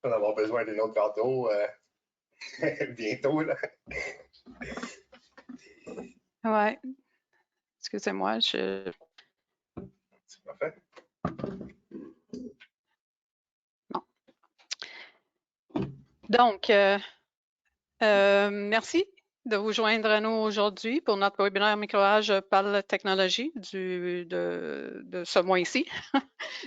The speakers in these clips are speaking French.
On va avoir besoin d'une autre verre d'eau bientôt. Là. Ouais. Excusez-moi, C'est parfait. Non. Donc, merci de vous joindre à nous aujourd'hui pour notre webinaire Microage par la technologie de ce mois-ci.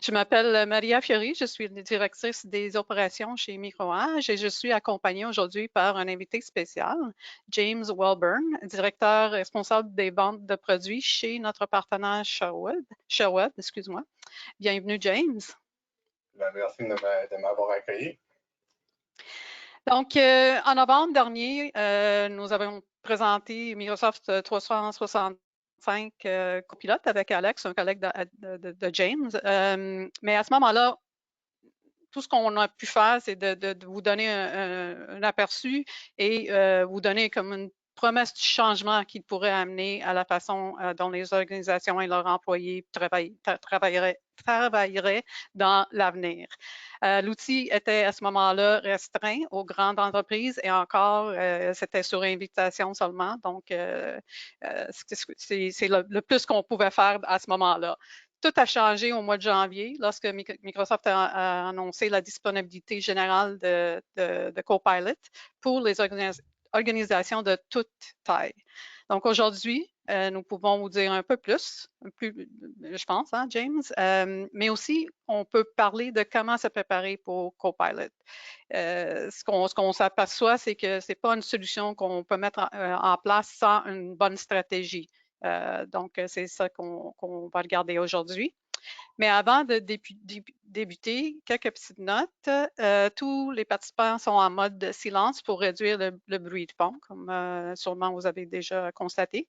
Je m'appelle Maria Fiori, je suis directrice des opérations chez Microage et je suis accompagnée aujourd'hui par un invité spécial, James Welburn, directeur responsable des ventes de produits chez notre partenaire Sherwood, excuse-moi. Bienvenue, James. Merci de m'avoir accueilli. Donc, en novembre dernier, nous avons présenté Microsoft 365 Copilot avec Alex, un collègue de James. Mais à ce moment-là, tout ce qu'on a pu faire, c'est de vous donner un aperçu et vous donner comme une promesse du changement qui pourrait amener à la façon dont les organisations et leurs employés travailleraient dans l'avenir. L'outil était à ce moment-là restreint aux grandes entreprises et encore, c'était sur invitation seulement. Donc, c'est le plus qu'on pouvait faire à ce moment-là. Tout a changé au mois de janvier lorsque Microsoft a annoncé la disponibilité générale de Copilot pour les organisations de toute taille. Donc aujourd'hui, nous pouvons vous dire un peu plus, je pense, hein, James, mais aussi on peut parler de comment se préparer pour Copilot. Ce qu'on s'aperçoit, c'est que ce n'est pas une solution qu'on peut mettre en place sans une bonne stratégie. Donc, c'est ça qu'on va regarder aujourd'hui. Mais avant de débuter, quelques petites notes. Tous les participants sont en mode silence pour réduire le bruit de fond, comme sûrement vous avez déjà constaté.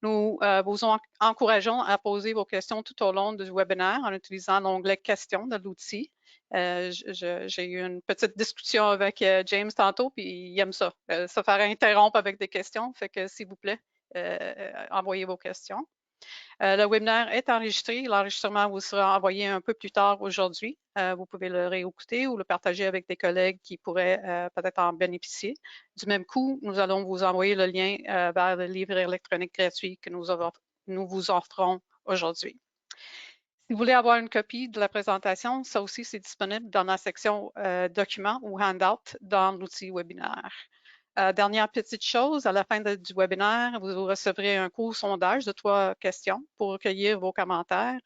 Nous vous encourageons à poser vos questions tout au long du webinaire en utilisant l'onglet questions de l'outil. J'ai eu une petite discussion avec James tantôt, puis il aime ça, se faire interrompre avec des questions. Fait que s'il vous plaît, envoyez vos questions. Le webinaire est enregistré. L'enregistrement vous sera envoyé un peu plus tard aujourd'hui. Vous pouvez le réécouter ou le partager avec des collègues qui pourraient peut-être en bénéficier. Du même coup, nous allons vous envoyer le lien vers le livre électronique gratuit que nous vous offrons aujourd'hui. Si vous voulez avoir une copie de la présentation, ça aussi, c'est disponible dans la section documents ou handout dans l'outil webinaire. Dernière petite chose, à la fin du webinaire, vous recevrez un court sondage de 3 questions pour recueillir vos commentaires.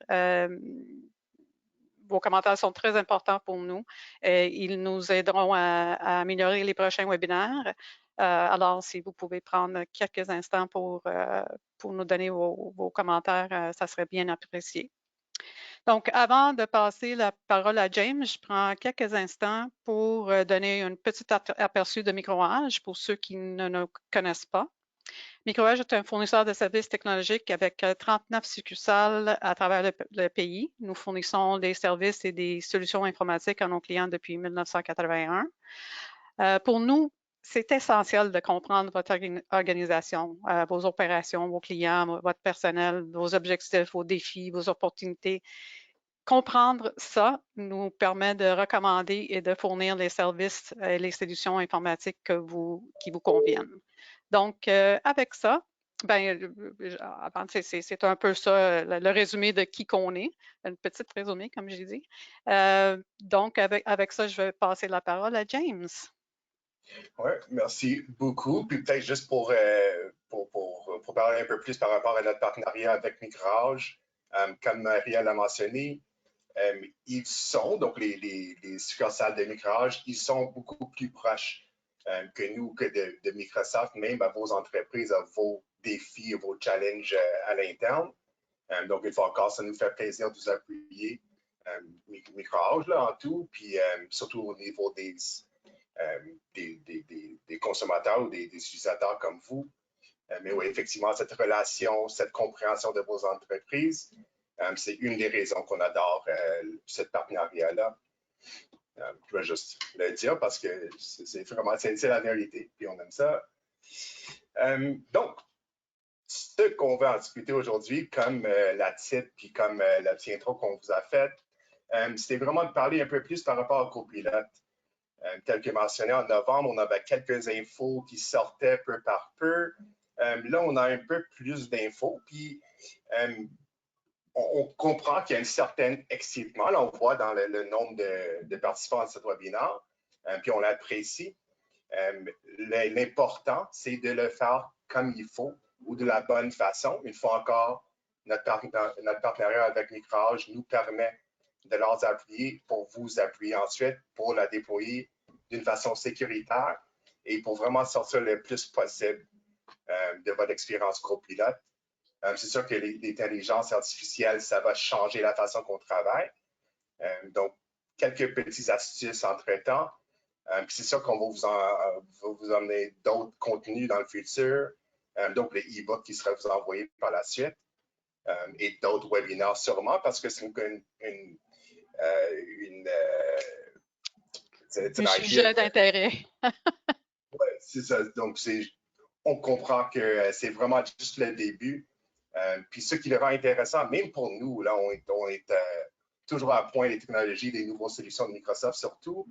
Vos commentaires sont très importants pour nous. Ils nous aideront à améliorer les prochains webinaires. Alors, si vous pouvez prendre quelques instants pour nous donner vos commentaires, ça serait bien apprécié. Donc, avant de passer la parole à James, je prends quelques instants pour donner un petit aperçu de Microage pour ceux qui ne nous connaissent pas. Microage est un fournisseur de services technologiques avec 39 succursales à travers le pays. Nous fournissons des services et des solutions informatiques à nos clients depuis 1981. Pour nous, c'est essentiel de comprendre votre organisation, vos opérations, vos clients, votre personnel, vos objectifs, vos défis, vos opportunités. Comprendre ça nous permet de recommander et de fournir les services et les solutions informatiques qui vous conviennent. Donc, avec ça, c'est un peu ça, le résumé de qui qu'on est, une petite résumé, comme j'ai dit. Donc, avec ça, je vais passer la parole à James. Oui, merci beaucoup. Puis peut-être juste pour parler un peu plus par rapport à notre partenariat avec Microage, comme Maria l'a mentionné, ils sont, donc les succursales de Microage, ils sont beaucoup plus proches que nous, que de Microsoft, même à vos entreprises, à vos défis, à vos challenges à l'interne. Donc, une fois encore, ça nous fait plaisir de vous appuyer, Microage là, en tout, puis surtout au niveau des consommateurs ou des utilisateurs comme vous. Mais oui, effectivement, cette relation, cette compréhension de vos entreprises, c'est une des raisons qu'on adore ce partenariat-là. Je vais juste le dire parce que c'est vraiment la vérité, puis on aime ça. Donc, ce qu'on va en discuter aujourd'hui, comme la titre, puis comme la petite intro qu'on vous a faite, c'était vraiment de parler un peu plus par rapport au Copilot. Tel que mentionné, en novembre, on avait quelques infos qui sortaient peu par peu. Là, on a un peu plus d'infos, puis on comprend qu'il y a un certain excitement. Là, on voit dans le nombre de participants à ce webinaire, puis on l'apprécie. L'important, c'est de le faire comme il faut ou de la bonne façon. Une fois encore, notre partenariat avec Micrage nous permet de leur appuyer pour vous appuyer ensuite pour la déployer d'une façon sécuritaire et pour vraiment sortir le plus possible de votre expérience copilote. C'est sûr que l'intelligence artificielle, ça va changer la façon qu'on travaille. Donc, quelques petites astuces entre-temps. C'est sûr qu'on va vous emmener d'autres contenus dans le futur, donc les e-books qui seraient vous envoyés par la suite et d'autres webinaires sûrement parce que c'est un sujet d'intérêt. Ouais, c'est ça. Donc, on comprend que c'est vraiment juste le début. Puis ce qui le rend intéressant, même pour nous, là, on est toujours à point des technologies, des nouvelles solutions de Microsoft surtout.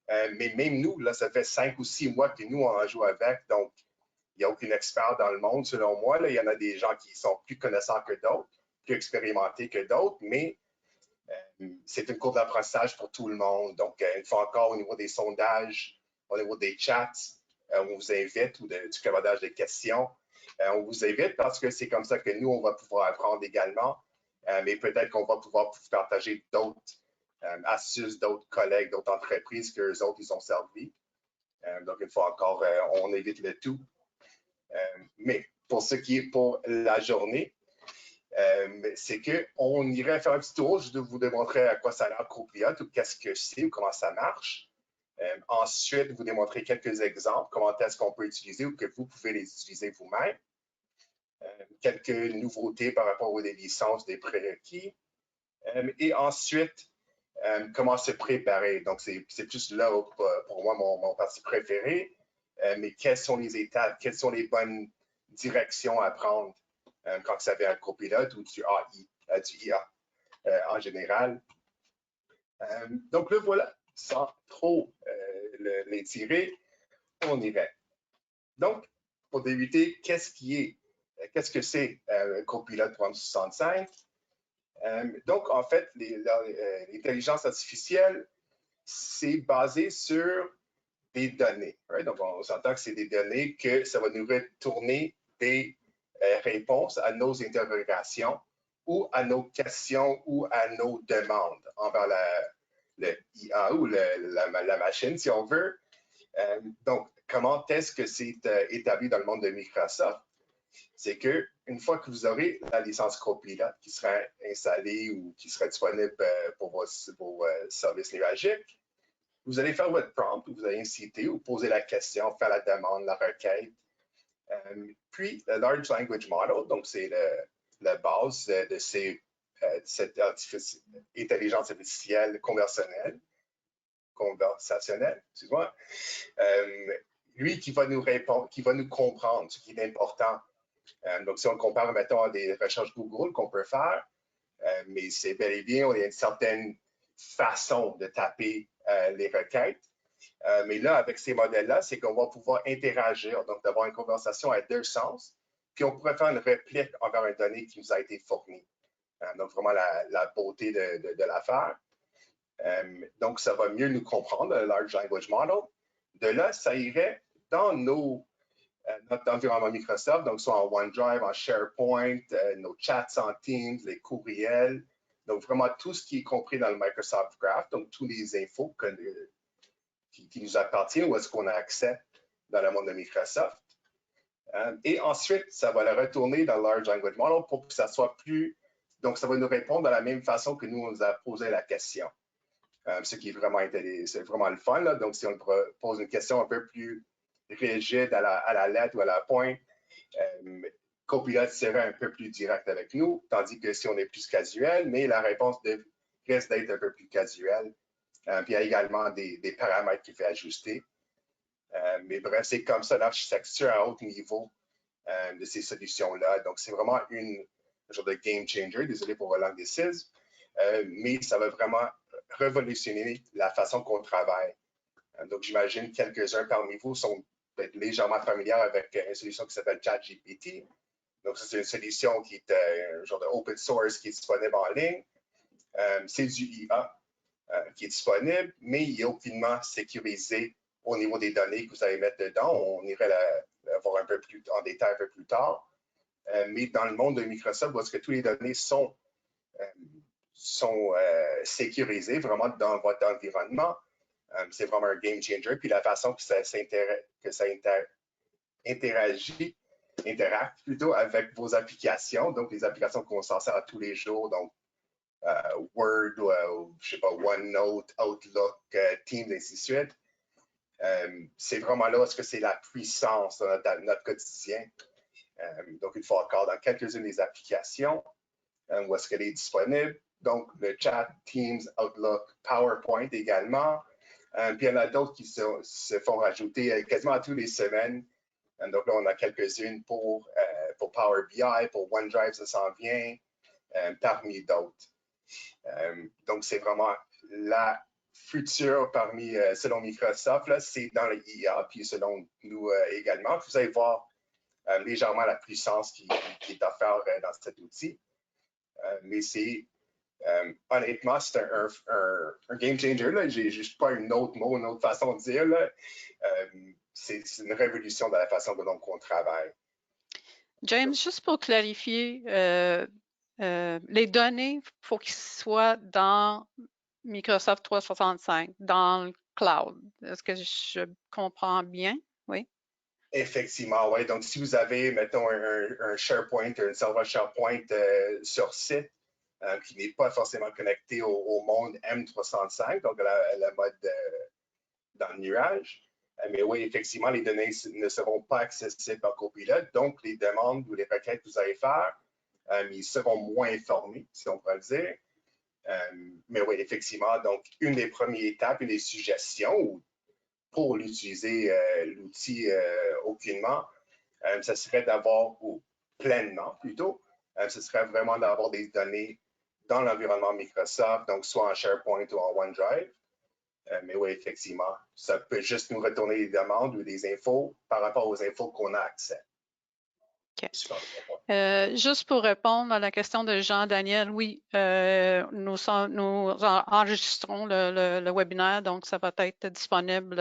Mais même nous, là, ça fait 5 ou 6 mois que nous, on en joue avec. Donc, il n'y a aucun expert dans le monde, selon moi. Là, il y en a des gens qui sont plus connaissants que d'autres, plus expérimentés que d'autres, mais c'est une courbe d'apprentissage pour tout le monde. Donc, une fois encore, au niveau des sondages, au niveau des chats, on vous invite, ou du clavardage des questions, on vous invite parce que c'est comme ça que nous, on va pouvoir apprendre également. Mais peut-être qu'on va pouvoir partager d'autres astuces, d'autres collègues, d'autres entreprises qu'eux autres, ils ont servi. Donc, une fois encore, on évite le tout. Mais pour ce qui est pour la journée, c'est qu'on irait faire un petit tour, je vais vous démontrer à quoi ça a l'air Copilot, ou qu'est-ce que c'est, ou comment ça marche. Ensuite, vous démontrer quelques exemples, comment est-ce qu'on peut utiliser ou que vous pouvez les utiliser vous-même. Quelques nouveautés par rapport aux licences, des prérequis. Et ensuite, comment se préparer. Donc, c'est plus là pour moi mon parti préféré. Mais quelles sont les étapes, quelles sont les bonnes directions à prendre quand ça vient à copilote ou du AI, du IA en général. Donc là, voilà, sans trop l'étirer, on irait. Donc, pour débuter, qu'est-ce que c'est Copilot 365? Donc, en fait, l'intelligence artificielle, c'est basé sur des données. Right? Donc, on s'entend que c'est des données que ça va nous retourner des réponses à nos interrogations ou à nos questions ou à nos demandes envers le IA ou la machine, si on veut. Donc, comment est-ce que c'est établi dans le monde de Microsoft? C'est qu'une fois que vous aurez la licence Copilot qui sera installée ou qui sera disponible pour vos services nuagiques, vous allez faire votre prompt, vous allez inciter ou poser la question, faire la demande, la requête. Puis, le Large Language Model, donc c'est la base de cette intelligence artificielle conversationnelle, excuse-moi, lui qui va nous répondre, qui va nous comprendre, ce qui est important. Donc, si on compare, mettons, à des recherches Google qu'on peut faire, mais c'est bel et bien, il y a une certaine façon de taper les requêtes. Mais là, avec ces modèles-là, c'est qu'on va pouvoir interagir, donc d'avoir une conversation à deux sens, puis on pourrait faire une réplique envers une donnée qui nous a été fournie. Donc, vraiment la beauté de l'affaire. Donc, ça va mieux nous comprendre, le Large Language Model. De là, ça irait dans notre environnement Microsoft, donc soit en OneDrive, en SharePoint, nos chats en Teams, les courriels, donc vraiment tout ce qui est compris dans le Microsoft Graph, donc tous les infos qui nous appartiennent ou est-ce qu'on a accès dans le monde de Microsoft. Et ensuite, ça va le retourner dans le Large Language Model pour que ça soit plus... Donc, ça va nous répondre de la même façon que nous, on nous a posé la question. Ce qui est vraiment intéressant, c'est vraiment le fun. Là. Donc, si on pose une question un peu plus rigide à la lettre ou à la pointe, Copilot serait un peu plus direct avec nous, tandis que si on est plus casuel, mais la réponse risque d'être un peu plus casuelle. Puis il y a également des paramètres qu'il fait ajuster. Mais bref, c'est comme ça l'architecture à haut niveau de ces solutions-là. Donc, c'est vraiment un genre de game changer, désolé pour l'anglicisme, mais ça va vraiment révolutionner la façon qu'on travaille Donc, j'imagine quelques-uns parmi vous sont peut-être légèrement familiers avec une solution qui s'appelle ChatGPT. Donc, ça, c'est une solution qui est un genre de open source qui est disponible en ligne. C'est du IA qui est disponible, mais il est aucunement sécurisé au niveau des données que vous allez mettre dedans. On irait la voir un peu plus en détail un peu plus tard. Mais dans le monde de Microsoft, où est-ce que toutes les données sont sécurisées vraiment dans votre environnement, c'est vraiment un game changer. Puis la façon que ça interacte plutôt avec vos applications, donc les applications qu'on s'en sert à tous les jours, donc Word, je sais pas, OneNote, Outlook, Teams, ainsi de suite. C'est vraiment là où est-ce que c'est la puissance de notre quotidien. Donc, une fois encore, dans quelques-unes des applications, où est-ce qu'elle est disponible. Donc, le chat, Teams, Outlook, PowerPoint également. Puis, il y en a d'autres qui se font rajouter quasiment toutes les semaines. Donc, là, on a quelques-unes pour Power BI, pour OneDrive, ça s'en vient, parmi d'autres. Donc, c'est vraiment la future selon Microsoft, c'est dans le IA, puis selon nous également. Vous allez voir légèrement la puissance qui est offerte dans cet outil. Mais c'est, honnêtement, c'est un game changer. Je n'ai juste pas un autre mot, une autre façon de dire. C'est une révolution dans la façon dont on travaille. James, juste pour clarifier, les données, il faut qu'ils soient dans Microsoft 365, dans le cloud. Est-ce que je comprends bien? Oui. Effectivement, oui. Donc, si vous avez, mettons, un SharePoint, un serveur SharePoint sur site qui n'est pas forcément connecté au monde M365, donc la mode dans le nuage, mais oui, effectivement, les données ne seront pas accessibles par Copilot. Donc, les demandes ou les requêtes que vous allez faire, ils seront moins informés, si on peut le dire. Mais oui, effectivement, donc, une des premières étapes, une des suggestions pour l'utiliser, l'outil aucunement, ce serait d'avoir, ou pleinement plutôt, ce serait vraiment d'avoir des données dans l'environnement Microsoft, donc soit en SharePoint ou en OneDrive. Mais oui, effectivement, ça peut juste nous retourner des demandes ou des infos par rapport aux infos qu'on a accès. Okay. Juste pour répondre à la question de Jean-Daniel, oui, nous enregistrons le webinaire, donc ça va être disponible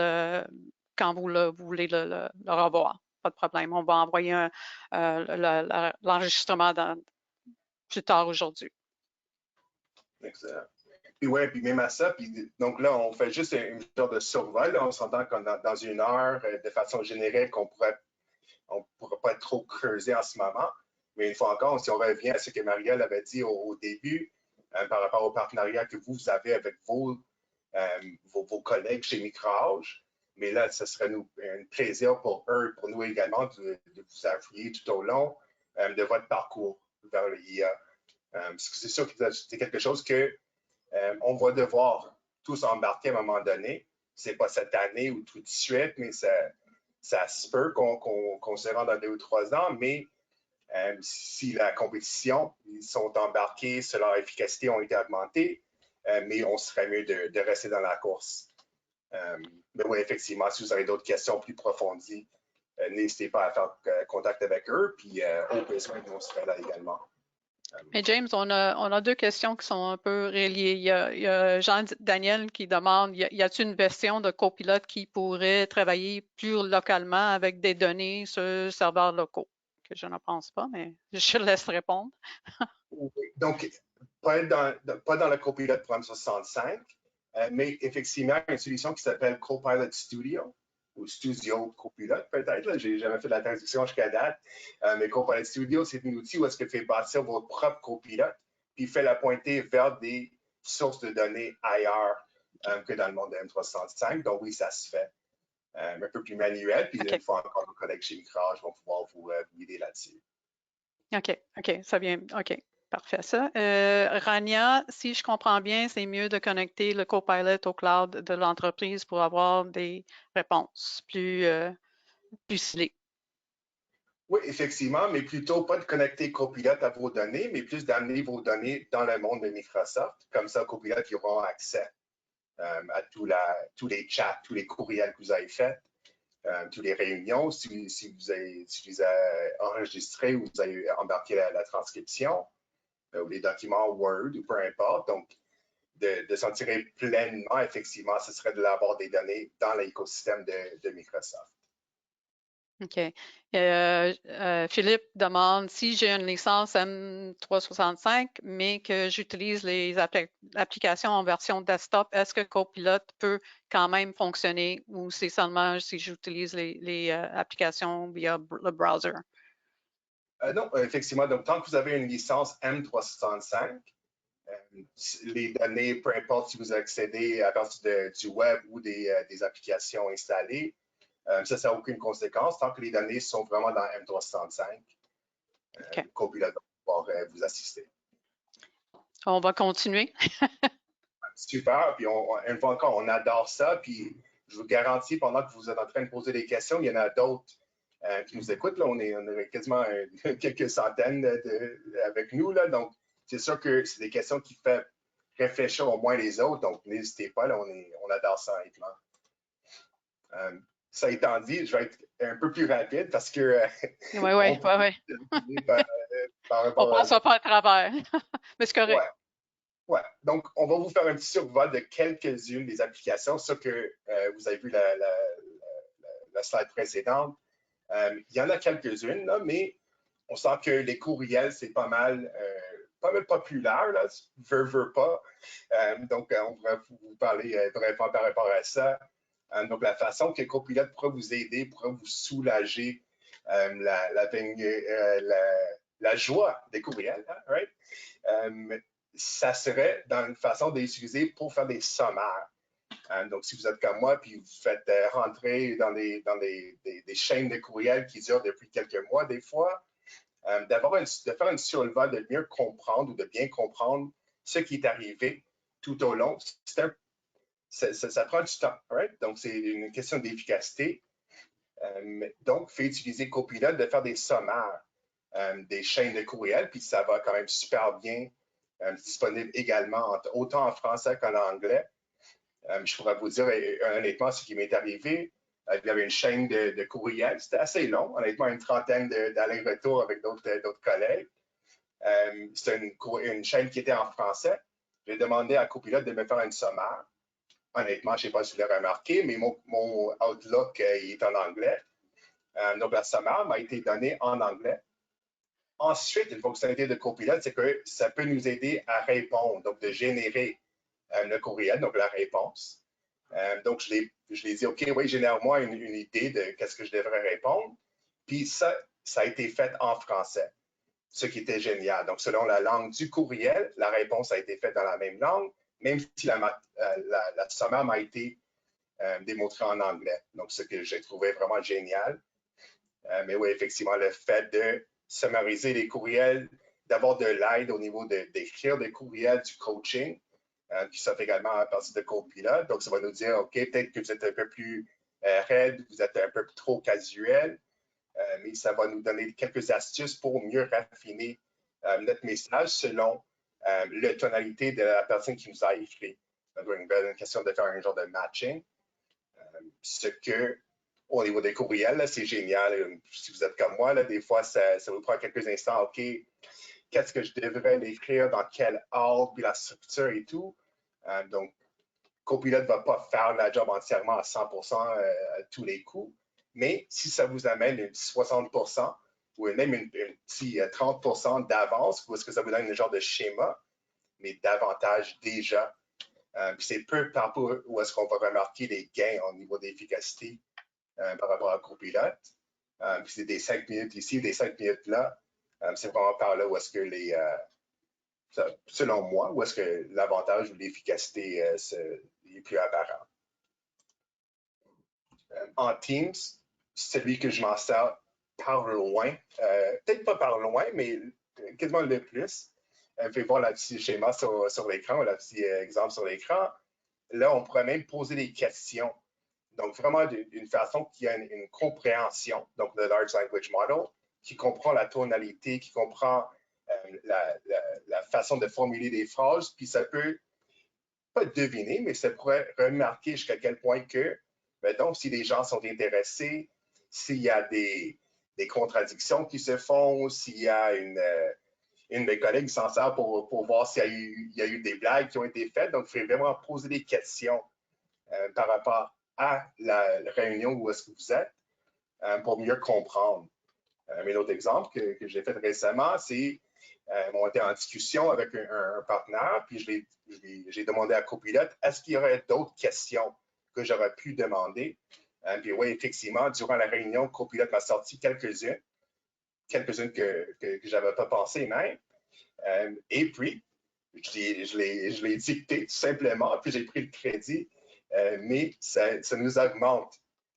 quand vous voulez le revoir. Pas de problème. On va envoyer l'enregistrement plus tard aujourd'hui. Excellent. Puis ouais, puis même à ça, puis donc là, on fait juste une sorte de survol. Là, on s'entend qu'on dans une heure, de façon générique, on ne pourra pas trop creuser en ce moment. Mais une fois encore, si on revient à ce que Marielle avait dit au début, par rapport au partenariat que vous avez avec vos collègues chez Microage, mais là, ce serait un plaisir pour eux, pour nous également, de vous appuyer tout au long de votre parcours vers l'IA. C'est sûr que c'est quelque chose que on va devoir tous embarquer à un moment donné. Ce n'est pas cette année ou tout de suite, mais ça se peut qu'on se rende dans 2 ou 3 ans, mais si la compétition, ils sont embarqués, si leur efficacité ont été augmentées, mais on serait mieux de rester dans la course. Mais oui, effectivement, si vous avez d'autres questions plus approfondies, n'hésitez pas à faire contact avec eux, puis au besoin, on serait là également. Mais James, on a deux questions qui sont un peu reliées. Il y a Jean-Daniel qui demande, y a-t-il une version de Copilot qui pourrait travailler plus localement avec des données sur serveurs locaux? Que je ne pense pas, mais je laisse répondre. Donc, pas dans le Copilot pour M65, mais effectivement, il y a une solution qui s'appelle Copilot Studio, ou Studio Copilot peut-être. Je n'ai jamais fait la traduction jusqu'à date. Mais Copilot Studio, c'est un outil où est-ce que vous faites bâtir votre propre Copilot, puis il fait la pointer vers des sources de données ailleurs que dans le monde de M365. Donc oui, ça se fait. Un peu plus manuel, puis une fois encore, nos collègues chez Microage vont pouvoir vous guider là-dessus. OK, ça vient. OK, parfait ça. Rania, si je comprends bien, c'est mieux de connecter le Copilot au cloud de l'entreprise pour avoir des réponses plus ciblées. Oui, effectivement, mais plutôt pas de connecter Copilot à vos données, mais plus d'amener vos données dans le monde de Microsoft. Comme ça, Copilot, ils auront accès à tous les chats, tous les courriels que vous avez faits, toutes les réunions, si vous les avez enregistrés ou vous avez embarqué la transcription, ou les documents Word ou peu importe. Donc, de s'en tirer pleinement, effectivement, ce serait de l'avoir des données dans l'écosystème de Microsoft. OK. Philippe demande si j'ai une licence M365, mais que j'utilise les applications en version desktop, est-ce que Copilot peut quand même fonctionner ou c'est seulement si j'utilise les applications via le browser? Non, effectivement. Donc, tant que vous avez une licence M365, les données, peu importe si vous accédez à partir du web ou des applications installées, ça n'a aucune conséquence tant que les données sont vraiment dans M365. Okay. Copilot va pouvoir vous assister. On va continuer. Super. Puis, une fois encore, on adore ça. Puis, je vous garantis, pendant que vous êtes en train de poser des questions, il y en a d'autres qui nous écoutent. Là, on est quasiment quelques centaines avec nous. Là, donc, c'est sûr que c'est des questions qui font réfléchir au moins les autres. Donc, n'hésitez pas. Là, on adore ça, honnêtement. Ça étant dit, je vais être un peu plus rapide parce que Oui. On passe pas à travers, mais c'est correct. Ouais. Donc, on va vous faire un petit survol de quelques-unes des applications. Ça que vous avez vu la slide précédente. Il y en a quelques-unes, là, mais on sent que les courriels, c'est pas mal populaire, là, veut pas. Donc, on pourrait vous parler vraiment par rapport à ça. Donc, la façon que Copilot pourra vous aider, pourra vous soulager la joie des courriels, hein, right? Ça serait dans une façon de l'utiliser pour faire des sommaires. Donc, si vous êtes comme moi, puis vous faites rentrer dans des chaînes de courriels qui durent depuis quelques mois, des fois, de faire une survol, de mieux comprendre ou de bien comprendre ce qui est arrivé tout au long, ça prend du temps. Right? Donc, c'est une question d'efficacité. Donc, il faut utiliser Copilot de faire des sommaires, des chaînes de courriels, puis ça va quand même super bien. Disponible également autant en français qu'en anglais. Je pourrais vous dire, honnêtement, ce qui m'est arrivé, il y avait une chaîne de courriels. C'était assez long, honnêtement, une trentaine d'allers-retours avec d'autres collègues. C'était une chaîne qui était en français. J'ai demandé à Copilot de me faire une sommaire. Honnêtement, je ne sais pas si vous l'avez remarqué, mais mon Outlook il est en anglais. Donc, la sommaire m'a été donnée en anglais. Ensuite, une fonctionnalité de Copilot, c'est que ça peut nous aider à répondre, donc de générer le courriel, donc la réponse. Donc, je l'ai dit, OK, oui, génère-moi une idée de qu'est-ce que je devrais répondre. Puis ça a été fait en français, ce qui était génial. Donc, selon la langue du courriel, la réponse a été faite dans la même langue, même si la sommaire m'a été démontrée en anglais. Donc, ce que j'ai trouvé vraiment génial. Mais oui, effectivement, le fait de summariser les courriels, d'avoir de l'aide au niveau d'écrire des courriels, du coaching, qui se fait également à partir de Copilot. Donc, ça va nous dire, OK, peut-être que vous êtes un peu plus raide, vous êtes un peu trop casuel, mais ça va nous donner quelques astuces pour mieux raffiner notre message selon la tonalité de la personne qui nous a écrit. Donc, une question de faire un genre de matching. Ce que au niveau des courriels, c'est génial. Si vous êtes comme moi, là, des fois, ça vous prend quelques instants. OK, qu'est-ce que je devrais l'écrire, dans quel ordre, puis la structure et tout. Donc, Copilot ne va pas faire la job entièrement à 100% à tous les coups. Mais si ça vous amène une 60% ou même une petite 30% d'avance, ou est-ce que ça vous donne un genre de schéma, mais davantage déjà. Puis c'est peu par peu où est-ce qu'on va remarquer les gains au niveau d'efficacité par rapport à Copilot. Puis c'est des 5 minutes ici, des 5 minutes là. C'est vraiment par là où est-ce que selon moi, où est-ce que l'avantage ou l'efficacité est plus apparent. En Teams, celui que je m'en sers par loin, peut-être pas par loin, mais quasiment le plus. Vous pouvez voir le petit schéma sur l'écran, le petit exemple sur l'écran. Là, on pourrait même poser des questions. Donc, vraiment d'une façon qui a une compréhension, donc le Large Language Model, qui comprend la tonalité, qui comprend la façon de formuler des phrases, puis ça peut pas deviner, mais ça pourrait remarquer jusqu'à quel point que, mettons, si les gens sont intéressés, s'il y a des contradictions qui se font, s'il y a une de mes collègues qui s'en sert pour voir s'il y a eu des blagues qui ont été faites. Donc, il faut vraiment poser des questions par rapport à la réunion où est-ce que vous êtes pour mieux comprendre. Un autre exemple que j'ai fait récemment, c'est on était en discussion avec un partenaire, puis j'ai demandé à Copilote, est-ce qu'il y aurait d'autres questions que j'aurais pu demander? Puis oui, effectivement, durant la réunion, Copilote m'a sorti quelques-unes que je n'avais pas pensé même. Et puis, je l'ai dicté tout simplement, puis j'ai pris le crédit, mais ça nous augmente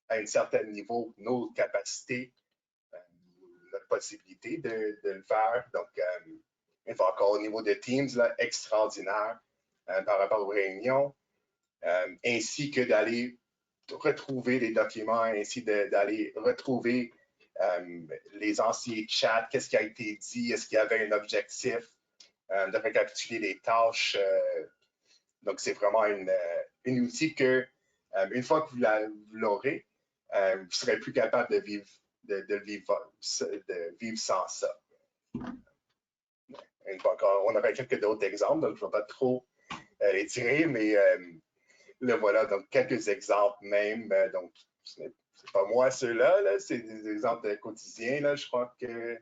à un certain niveau nos capacités, notre possibilité de le faire. Donc, une fois encore, au niveau de Teams, là, extraordinaire par rapport aux réunions, ainsi que d'aller retrouver les documents, ainsi d'aller retrouver les anciens chats, qu'est-ce qui a été dit, est-ce qu'il y avait un objectif, de récapituler les tâches. Donc, c'est vraiment un outil que, une fois que vous l'aurez, vous serez plus capable de vivre sans ça. Une fois encore, on aurait quelques d'autres exemples, donc je ne vais pas trop les tirer, mais là, voilà, donc quelques exemples même. Donc, c'est pas moi ceux-là, là, c'est des exemples quotidiens. Là, je crois que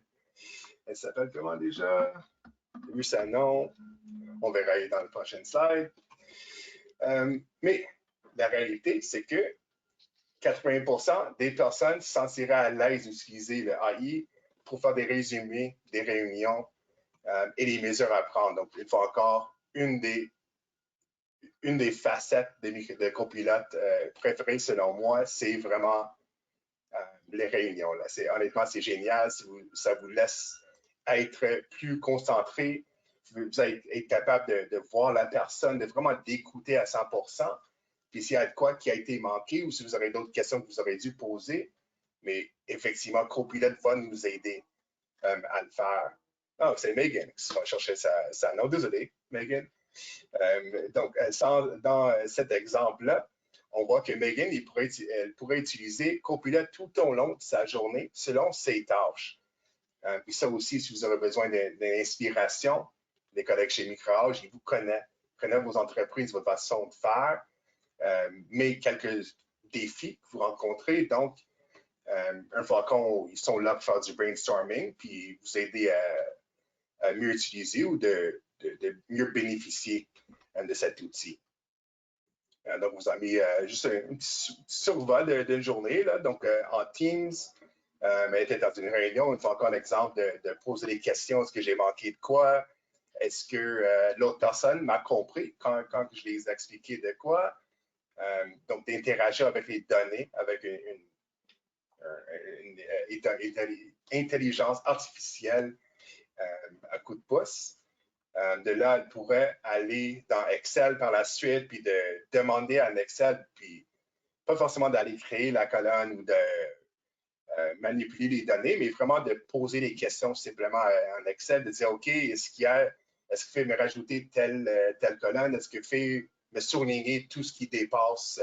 elle s'appelle comment déjà? J'ai vu ça, non. On verra dans le prochain slide. Mais la réalité, c'est que 80% des personnes se sentiraient à l'aise d'utiliser le AI pour faire des résumés des réunions et les mesures à prendre. Donc, une fois encore, une des facettes de copilote préférées, selon moi, c'est vraiment les réunions. Là. Honnêtement, c'est génial. Ça vous laisse être plus concentré. Vous allez être capable de voir la personne, de vraiment d'écouter à 100%. Puis s'il y a de quoi qui a été manqué ou si vous aurez d'autres questions que vous aurez dû poser, mais effectivement, Copilot va nous aider à le faire. Ah, c'est Megan qui va chercher ça. Non, désolé, Megan. Donc, dans cet exemple-là, on voit que Megan, elle pourrait utiliser Copilot tout au long de sa journée selon ses tâches. Puis ça aussi, si vous avez besoin d'inspiration, les collègues chez Microage, ils vous connaissent vos entreprises, votre façon de faire, mais quelques défis que vous rencontrez. Donc, un fois qu'ils sont là pour faire du brainstorming, puis vous aider à mieux utiliser ou de mieux bénéficier de cet outil. Donc, vous avez mis juste un petit survol d'une journée. Là. Donc, en Teams, elle était dans une réunion, une fois encore l'exemple de poser des questions. Est-ce que j'ai manqué de quoi? Est-ce que l'autre personne m'a compris quand je les ai expliqué de quoi? Donc, d'interagir avec les données, avec une intelligence artificielle à coup de pouce. De là, elle pourrait aller dans Excel par la suite, puis de demander à Excel, puis pas forcément d'aller créer la colonne ou de manipuler les données, mais vraiment de poser des questions simplement en Excel, de dire, OK, est-ce qu'il fait me rajouter telle colonne? Est-ce qu'il fait me surligner tout ce qui dépasse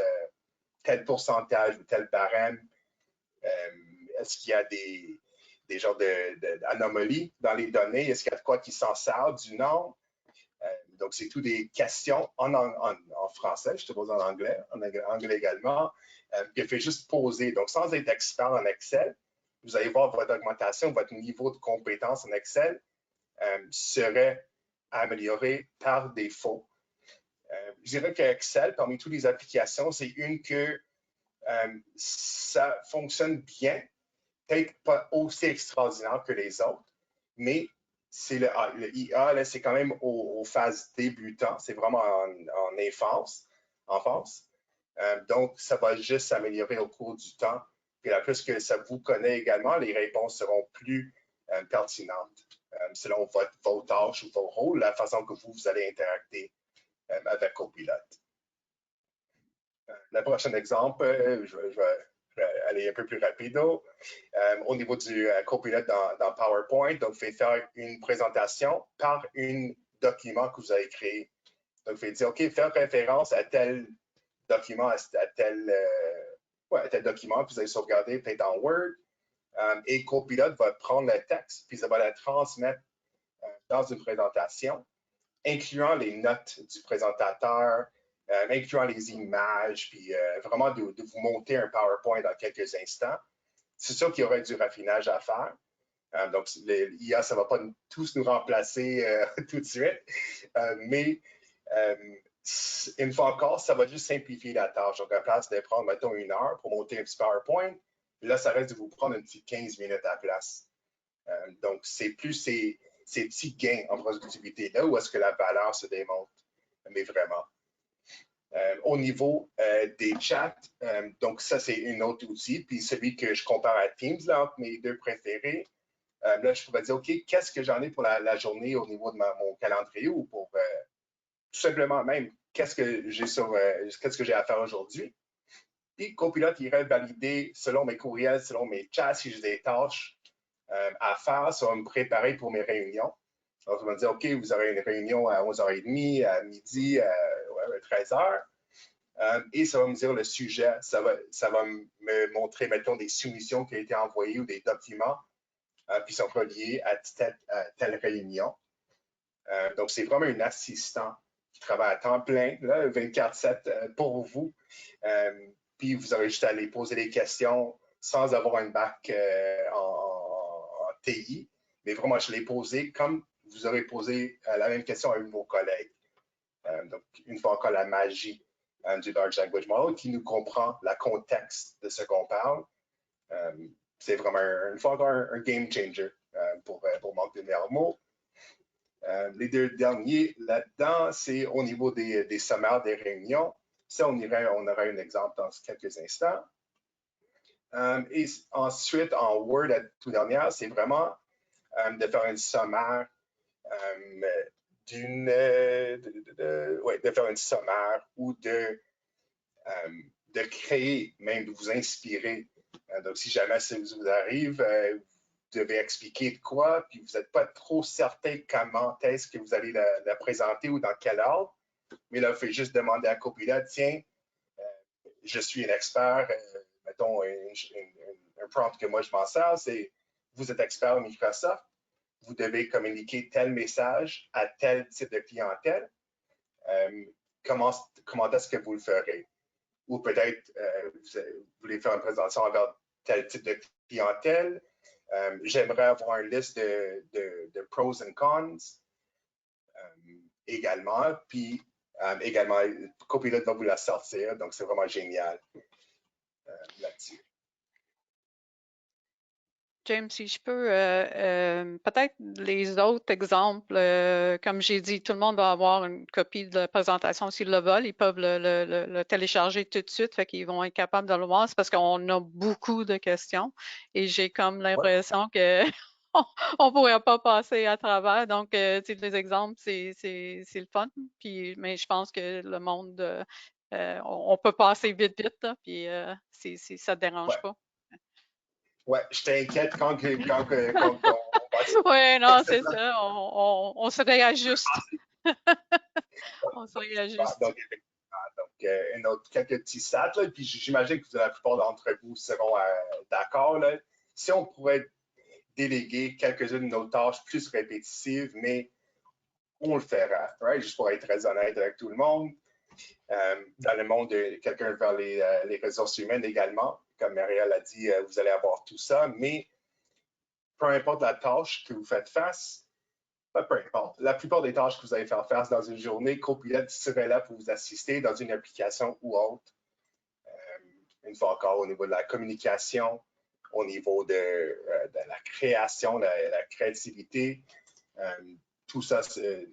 tel pourcentage ou tel barème? Est-ce qu'il y a des genres d'anomalies dans les données? Est-ce qu'il y a de quoi qui s'en sert du nom? Donc, c'est toutes des questions en français, je te pose en anglais également, que fait juste poser. Donc, sans être expert en Excel, vous allez voir votre augmentation, votre niveau de compétence en Excel serait amélioré par défaut. Je dirais que Excel, parmi toutes les applications, c'est une que ça fonctionne bien, peut-être pas aussi extraordinaire que les autres, mais c'est le IA, c'est quand même aux phases débutantes, c'est vraiment en enfance. Donc, ça va juste s'améliorer au cours du temps. Puis là, plus que ça vous connaît également, les réponses seront plus pertinentes selon vos tâches ou vos rôles, la façon que vous allez interacter avec Copilot. Le prochain exemple, je vais aller un peu plus rapido. Au niveau du Copilot dans PowerPoint, donc fait faire une présentation par un document que vous avez créé. Donc, vous pouvez dire, OK, faire référence à tel document, à tel document, puis vous allez sauvegarder peut-être en Word, et Copilot va prendre le texte, puis ça va le transmettre dans une présentation, incluant les notes du présentateur, incluant les images, puis vraiment de vous monter un PowerPoint dans quelques instants. C'est sûr qu'il y aurait du raffinage à faire. Donc, l'IA, ça ne va pas tous nous remplacer tout de suite, mais une fois encore, ça va juste simplifier la tâche. Donc, à la place de prendre, mettons, 1 heure pour monter un petit PowerPoint, là, ça reste de vous prendre une petite 15 minutes à la place. Donc, c'est plus ces petits gains en productivité là où est-ce que la valeur se démontre, mais vraiment. Au niveau des chats, donc ça, c'est un autre outil. Puis celui que je compare à Teams, là, entre mes deux préférés, là, je pourrais dire, OK, qu'est-ce que j'en ai pour la journée au niveau de mon calendrier ou pour tout simplement même, qu'est-ce que j'ai à faire aujourd'hui? Puis Copilot irait valider selon mes courriels, selon mes chats, si j'ai des tâches à faire, ça va me préparer pour mes réunions. Donc, ça va me dire, OK, vous aurez une réunion à 11h30, à midi, à 13h. Et ça va me dire le sujet. Ça va me montrer, mettons, des soumissions qui ont été envoyées ou des documents qui sont reliés à telle réunion. Donc, c'est vraiment un assistant qui travaille à temps plein, 24/7 pour vous. Puis, vous aurez juste à aller poser des questions sans avoir un bac en TI. Mais vraiment, je l'ai posé comme vous aurez posé la même question à un de vos collègues. Donc, une fois encore, la magie du Large Language Model qui nous comprend le contexte de ce qu'on parle. C'est vraiment, une fois encore, un game changer pour manquer de meilleurs mots. Les deux derniers là-dedans, c'est au niveau des sommaires des réunions. Ça, on aura un exemple dans quelques instants. Et ensuite, en Word, la toute dernière, c'est vraiment de faire un sommaire de faire un sommaire ou de créer, même de vous inspirer. Donc, si jamais ça vous arrive, vous devez expliquer de quoi, puis vous n'êtes pas trop certain comment est-ce que vous allez la présenter ou dans quel ordre. Mais là, vous faites juste demander à Copilot, tiens, je suis un expert, mettons, un prompt que moi je m'en sers, c'est vous êtes expert Microsoft, vous devez communiquer tel message à tel type de clientèle. Comment est-ce que vous le ferez? Ou peut-être vous voulez faire une présentation envers tel type de clientèle. J'aimerais avoir une liste de pros and cons également. Puis également, Copilot va vous la sortir. Donc, c'est vraiment génial là-dessus. James, si je peux, peut-être les autres exemples, comme j'ai dit, tout le monde va avoir une copie de la présentation s'ils le veulent, ils peuvent le télécharger tout de suite, fait qu'ils vont être capables de le voir. C'est parce qu'on a beaucoup de questions et j'ai comme l'impression que on pourrait pas passer à travers. Donc, les exemples, c'est le fun. Puis, mais je pense que le monde, on peut passer vite, là, puis ça ne dérange pas. Ouais, je t'inquiète quand on passe. Oui, non, c'est ça. On se réajuste. On se réajuste. Donc, quelques petits stats, là, puis j'imagine que la plupart d'entre vous seront d'accord. Si on pourrait déléguer quelques-unes de nos tâches plus répétitives, mais on le fera, right? Juste pour être très honnête avec tout le monde. Dans le monde de quelqu'un vers les ressources humaines également, comme Marielle a dit, vous allez avoir tout ça, mais peu importe la tâche que vous faites face, peu importe. La plupart des tâches que vous allez faire face dans une journée, Copilot serait là pour vous assister dans une application ou autre. Une fois encore, au niveau de la communication, au niveau de la création, de la créativité, tout ça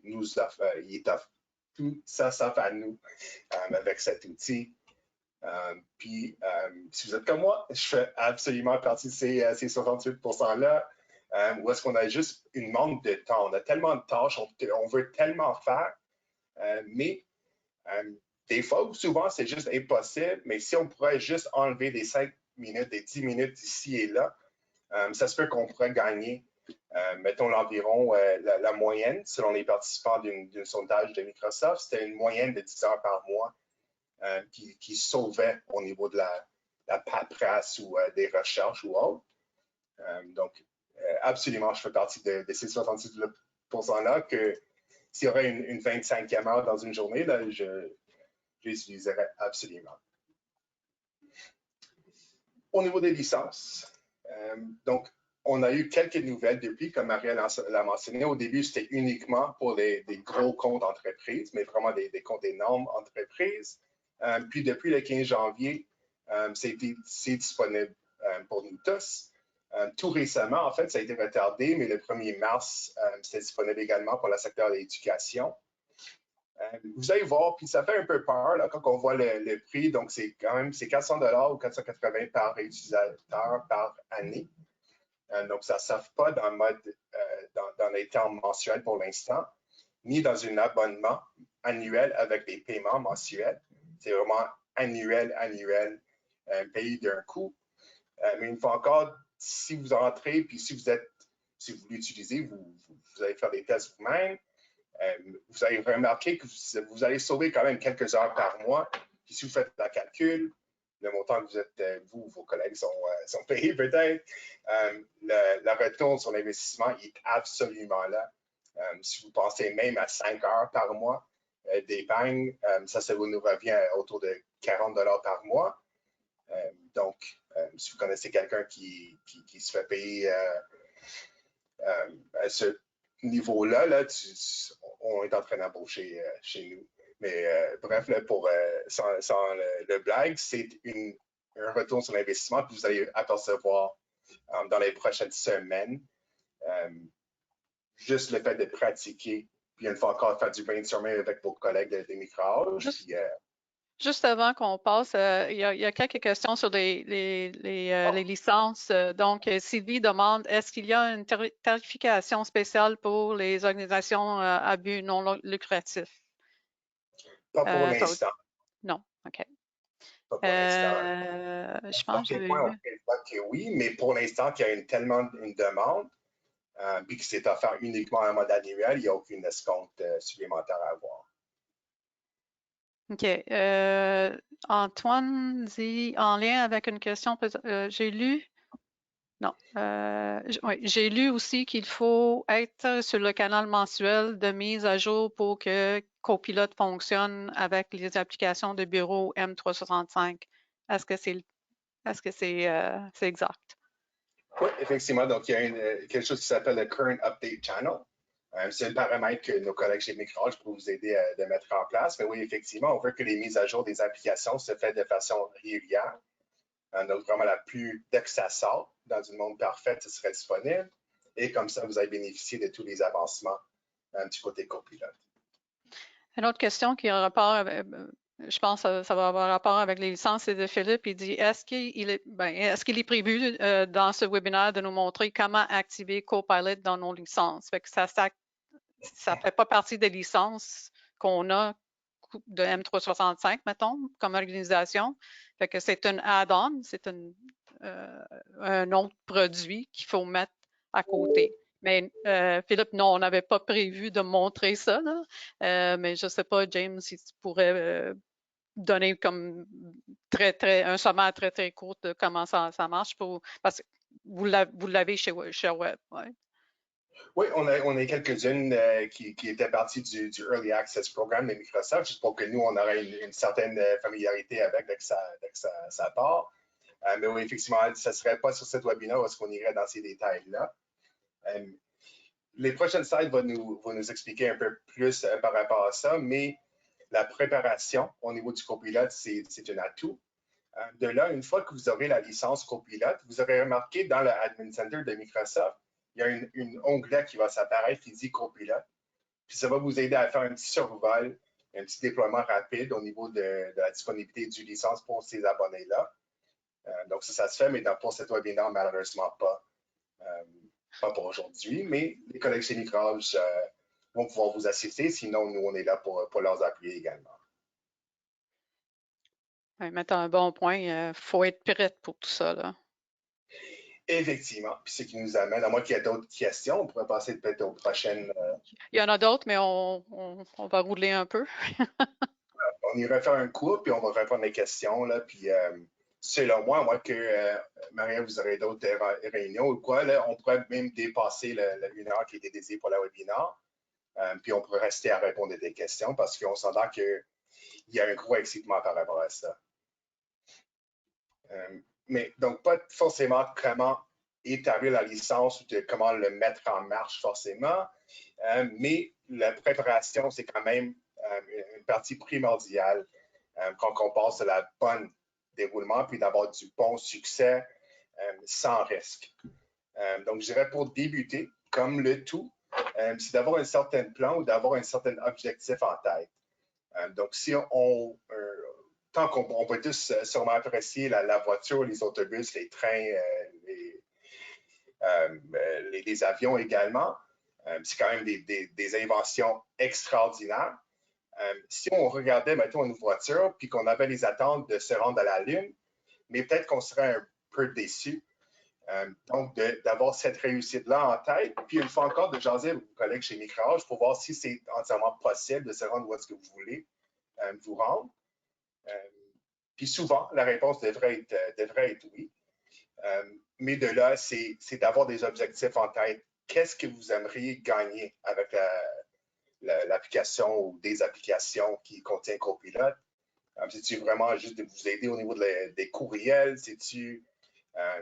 nous offre, tout ça s'offre à nous avec cet outil. Puis, si vous êtes comme moi, je fais absolument partie de ces 68%-là, où est-ce qu'on a juste une manque de temps. On a tellement de tâches, on veut tellement faire, mais des fois ou souvent, c'est juste impossible. Mais si on pourrait juste enlever des 5 minutes, des 10 minutes ici et là, ça se peut qu'on pourrait gagner Mettons l'environ, la moyenne, selon les participants d'un sondage de Microsoft, c'était une moyenne de 10 heures par mois qui sauvait au niveau de la paperasse ou des recherches ou autre. Donc, absolument, je fais partie de ces 66%-là que s'il y aurait une 25e heure dans une journée, là, je l'utiliserais absolument. Au niveau des licences, donc, on a eu quelques nouvelles depuis, comme Marielle l'a mentionné. Au début, c'était uniquement pour des gros comptes entreprises, mais vraiment des comptes énormes entreprises. Puis depuis le 15 janvier, c'est disponible pour nous tous. Tout récemment, en fait, ça a été retardé, mais le 1er mars, c'était disponible également pour le secteur de l'éducation. Vous allez voir, puis ça fait un peu peur là, quand on voit le prix. Donc, c'est quand même 400 $ ou 480 par utilisateur par année. Donc, ça ne s'offre pas dans le mode, dans les termes mensuels pour l'instant, ni dans un abonnement annuel avec des paiements mensuels. C'est vraiment annuel, payé d'un coup. Mais une fois encore, si vous entrez, puis si vous l'utilisez, vous allez faire des tests vous-même, vous allez remarquer que vous allez sauver quand même quelques heures par mois. Puis si vous faites le calcul, le montant que vous êtes, vos collègues sont payés peut-être, le retour sur l'investissement est absolument là. Si vous pensez même à 5 heures par mois d'épargne, ça vous nous revient autour de 40 $ par mois. Donc, si vous connaissez quelqu'un qui se fait payer à ce niveau-là, là, on est en train d'embaucher chez nous. Mais bref, là, sans le blague, c'est un retour sur l'investissement que vous allez apercevoir dans les prochaines semaines. Juste le fait de pratiquer, puis une fois encore, faire du brainstorming avec vos collègues des micro-âges. Juste avant qu'on passe, il y a quelques questions sur les licences. Donc, Sylvie demande, est-ce qu'il y a une tarification spéciale pour les organisations à but non lucratif? Pas pour l'instant. Non, OK. Pas pour l'instant. Je pense que on peut que oui, mais pour l'instant, qu'il y a tellement une demande, puis que c'est offert uniquement en mode annuel, il n'y a aucune escompte supplémentaire à avoir. OK. Antoine dit, en lien avec une question, j'ai lu, non, oui, j'ai lu aussi qu'il faut être sur le canal mensuel de mise à jour pour que Copilot fonctionne avec les applications de bureau M365. Est-ce que c'est exact? Oui, effectivement. Donc, il y a quelque chose qui s'appelle le Current Update Channel. C'est un paramètre que nos collègues chez Micro-âges peuvent vous aider à mettre en place. Mais oui, effectivement, on veut que les mises à jour des applications se fassent de façon régulière. Donc, vraiment, dès que ça sort, dans un monde parfait, ce serait disponible. Et comme ça, vous allez bénéficier de tous les avancements du côté Copilot. Une autre question qui a rapport avec, je pense que ça va avoir rapport avec les licences, c'est de Philippe. Il dit, est-ce qu'il est prévu dans ce webinaire de nous montrer comment activer Copilot dans nos licences? Fait que ça fait pas partie des licences qu'on a de M365, mettons, comme organisation. Fait que c'est un add-on, c'est un autre produit qu'il faut mettre à côté. Mais Philippe, non, on n'avait pas prévu de montrer ça, là. Mais je ne sais pas, James, si tu pourrais donner comme un sommaire très, très court de comment ça marche parce que vous l'avez chez Web. Ouais. Oui, on a quelques-unes qui étaient parties du Early Access Programme de Microsoft, juste pour que nous, on aurait une certaine familiarité avec dès que ça part. Mais oui, effectivement, ça ne serait pas sur cette webinaire où est-ce qu'on irait dans ces détails-là. Les prochaines slides vont nous expliquer un peu plus par rapport à ça, mais la préparation au niveau du Copilot, c'est un atout. De là, une fois que vous aurez la licence Copilot, vous aurez remarqué dans le Admin Center de Microsoft, il y a une onglet qui va s'apparaître qui dit Copilot. Puis ça va vous aider à faire un petit survol, un petit déploiement rapide au niveau de la disponibilité du licence pour ces abonnés-là. Donc ça se fait, mais pour cette webinaire, malheureusement pas. Pas pour aujourd'hui, mais les collègues chez Micro-âges vont pouvoir vous assister. Sinon, nous, on est là pour leur appuyer également. Mettre un bon point, il faut être prête pour tout ça, là. Effectivement. Puis ce qui nous amène, à moins qu'il y ait d'autres questions, on pourrait passer peut-être aux prochaines. Il y en a d'autres, mais on va rouler un peu. On irait faire un coup, puis on va répondre les questions. Là, puis selon moi, à moins que Maria, vous aurez d'autres réunions ou quoi, là, on pourrait même dépasser une heure qui était dédiée pour la webinaire. Puis on pourrait rester à répondre à des questions parce qu'on s'entend qu'il y a un gros excitement par rapport à ça. Mais donc, pas forcément comment établir la licence ou de comment le mettre en marche forcément, mais la préparation, c'est quand même une partie primordiale quand on passe de la bonne déroulement puis d'avoir du bon succès sans risque. Donc, je dirais pour débuter, comme le tout, c'est d'avoir un certain plan ou d'avoir un certain objectif en tête. Donc, si tant qu'on peut tous sûrement apprécier la voiture, les autobus, les trains, les avions également, c'est quand même des inventions extraordinaires. Si on regardait, mettons, une voiture, puis qu'on avait les attentes de se rendre à la Lune, mais peut-être qu'on serait un peu déçu. Donc, d'avoir cette réussite-là en tête, puis une fois encore, de jaser avec vos collègues chez Micrage pour voir si c'est entièrement possible de se rendre où est-ce que vous voulez vous rendre. Puis souvent, la réponse devrait être oui. Mais de là, c'est d'avoir des objectifs en tête. Qu'est-ce que vous aimeriez gagner avec l'application ou des applications qui contiennent Copilot? C'est-tu vraiment juste de vous aider au niveau des courriels? C'est-tu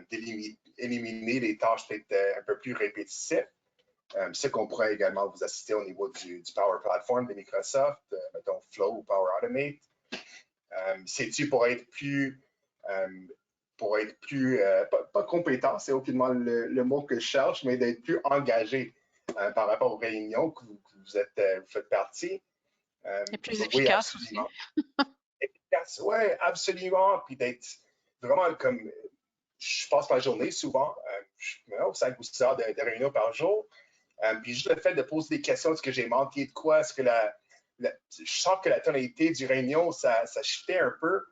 d'éliminer les tâches peut-être un peu plus répétitives? Ce qu'on pourrait également vous assister au niveau du Power Platform de Microsoft, mettons Flow ou Power Automate. C'est-tu pour être plus pas compétent, c'est aucunement le mot que je cherche, mais d'être plus engagé par rapport aux réunions que vous faites partie. Et plus oui, efficace absolument. aussi. Efficace, oui, absolument. Puis d'être vraiment comme, je passe ma journée souvent, 5 ou 6 heures de réunion par jour. Puis juste le fait de poser des questions, est-ce que j'ai manqué de quoi? Est-ce que je sens que la tonalité du réunion, ça shiftait un peu.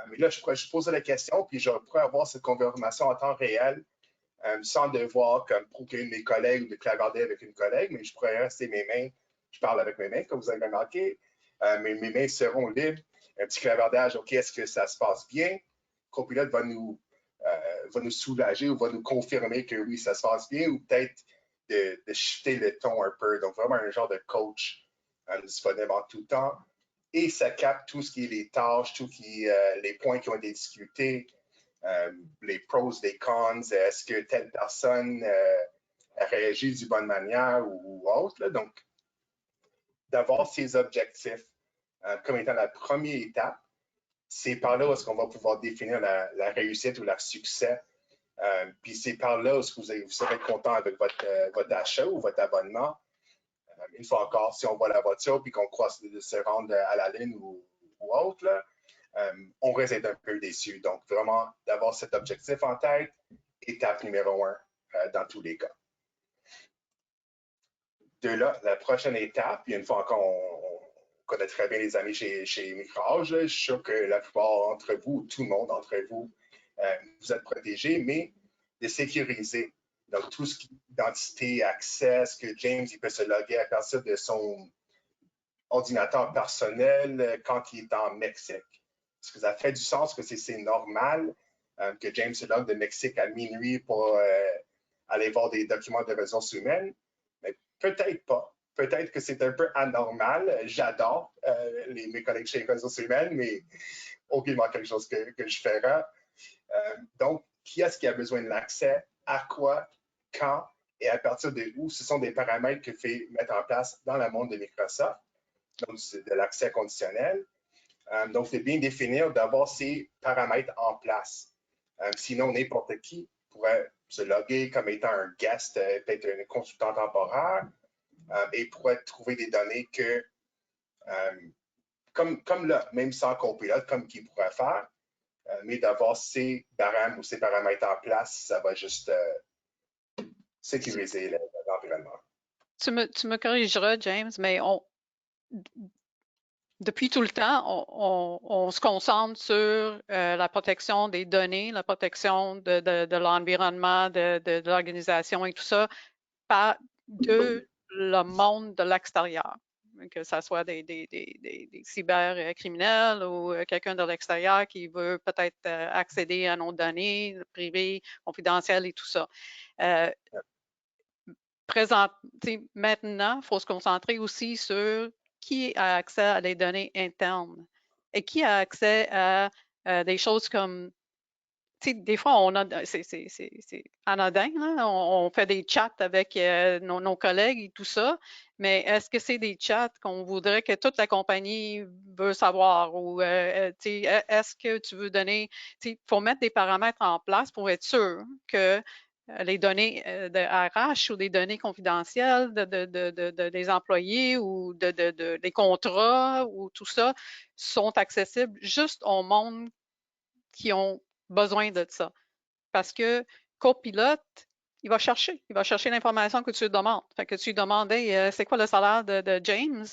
Mais là, je pourrais juste poser la question, puis je pourrais avoir cette confirmation en temps réel, sans devoir comme procurer mes collègues ou de clavarder avec une collègue, mais je pourrais rester mes mains. Je parle avec mes mains, comme vous avez remarqué. Mais mes mains seront libres. Un petit clavardage, OK, est-ce que ça se passe bien? Copilot va nous soulager ou va nous confirmer que oui, ça se passe bien, ou peut-être de shifter le ton un peu. Donc, vraiment un genre de coach disponible en tout temps. Et ça capte tout ce qui est les tâches, tout ce qui est les points qui ont été discutés, les pros, les cons, est-ce que telle personne a réagi d'une bonne manière ou autre. Là. Donc, d'avoir ces objectifs comme étant la première étape, c'est par là où est-ce qu'on va pouvoir définir la réussite ou le succès. Puis c'est par là où vous serez content avec votre achat ou votre abonnement. Une fois encore, si on voit la voiture puis qu'on croit se rendre à la ligne ou autre, là, on risque d'être un peu déçu. Donc, vraiment, d'avoir cet objectif en tête, étape numéro 1 dans tous les cas. De là, la prochaine étape, puis une fois encore, on connaît très bien les amis chez Micrage, je suis sûr que la plupart d'entre vous, tout le monde d'entre vous, vous êtes protégés, mais de sécuriser. Donc, tout ce qui est identité, accès, ce que James il peut se loguer à partir de son ordinateur personnel quand il est en Mexique. Est-ce que ça fait du sens que c'est normal que James se logue de Mexique à minuit pour aller voir des documents de ressources humaines? Mais peut-être pas. Peut-être que c'est un peu anormal. J'adore mes collègues chez les ressources humaines, mais aucunement quelque chose que je ferai. Donc, qui est-ce qui a besoin de l'accès? À quoi? Quand? Et à partir de où? Ce sont des paramètres que fait mettre en place dans le monde de Microsoft. Donc, c'est de l'accès conditionnel. Donc, c'est bien définir d'avoir ces paramètres en place. Sinon, n'importe qui pourrait se loguer comme étant un guest, peut-être un consultant temporaire, et pourrait trouver des données que, comme là, même sans Copilot, comme qui pourrait faire, mais d'avoir ces barèmes ou ces paramètres en place, ça va juste sécuriser l'environnement. Tu me corrigeras, James, mais depuis tout le temps, on se concentre sur la protection des données, la protection de l'environnement, de l'organisation et tout ça, de le monde de l'extérieur, que ce soit des cybercriminels ou quelqu'un de l'extérieur qui veut peut-être accéder à nos données privées, confidentielles et tout ça. Maintenant, il faut se concentrer aussi sur qui a accès à des données internes et qui a accès à des choses comme, des fois, c'est anodin, là. On fait des chats avec nos collègues et tout ça, mais est-ce que c'est des chats qu'on voudrait que toute la compagnie veut savoir ou est-ce que tu veux donner, il faut mettre des paramètres en place pour être sûr que les données de RH ou des données confidentielles des employés ou des contrats ou tout ça sont accessibles juste au monde qui ont besoin de ça. Parce que Copilot, il va chercher l'information que tu lui demandes. Fait que tu lui demandes, hey, c'est quoi le salaire de James?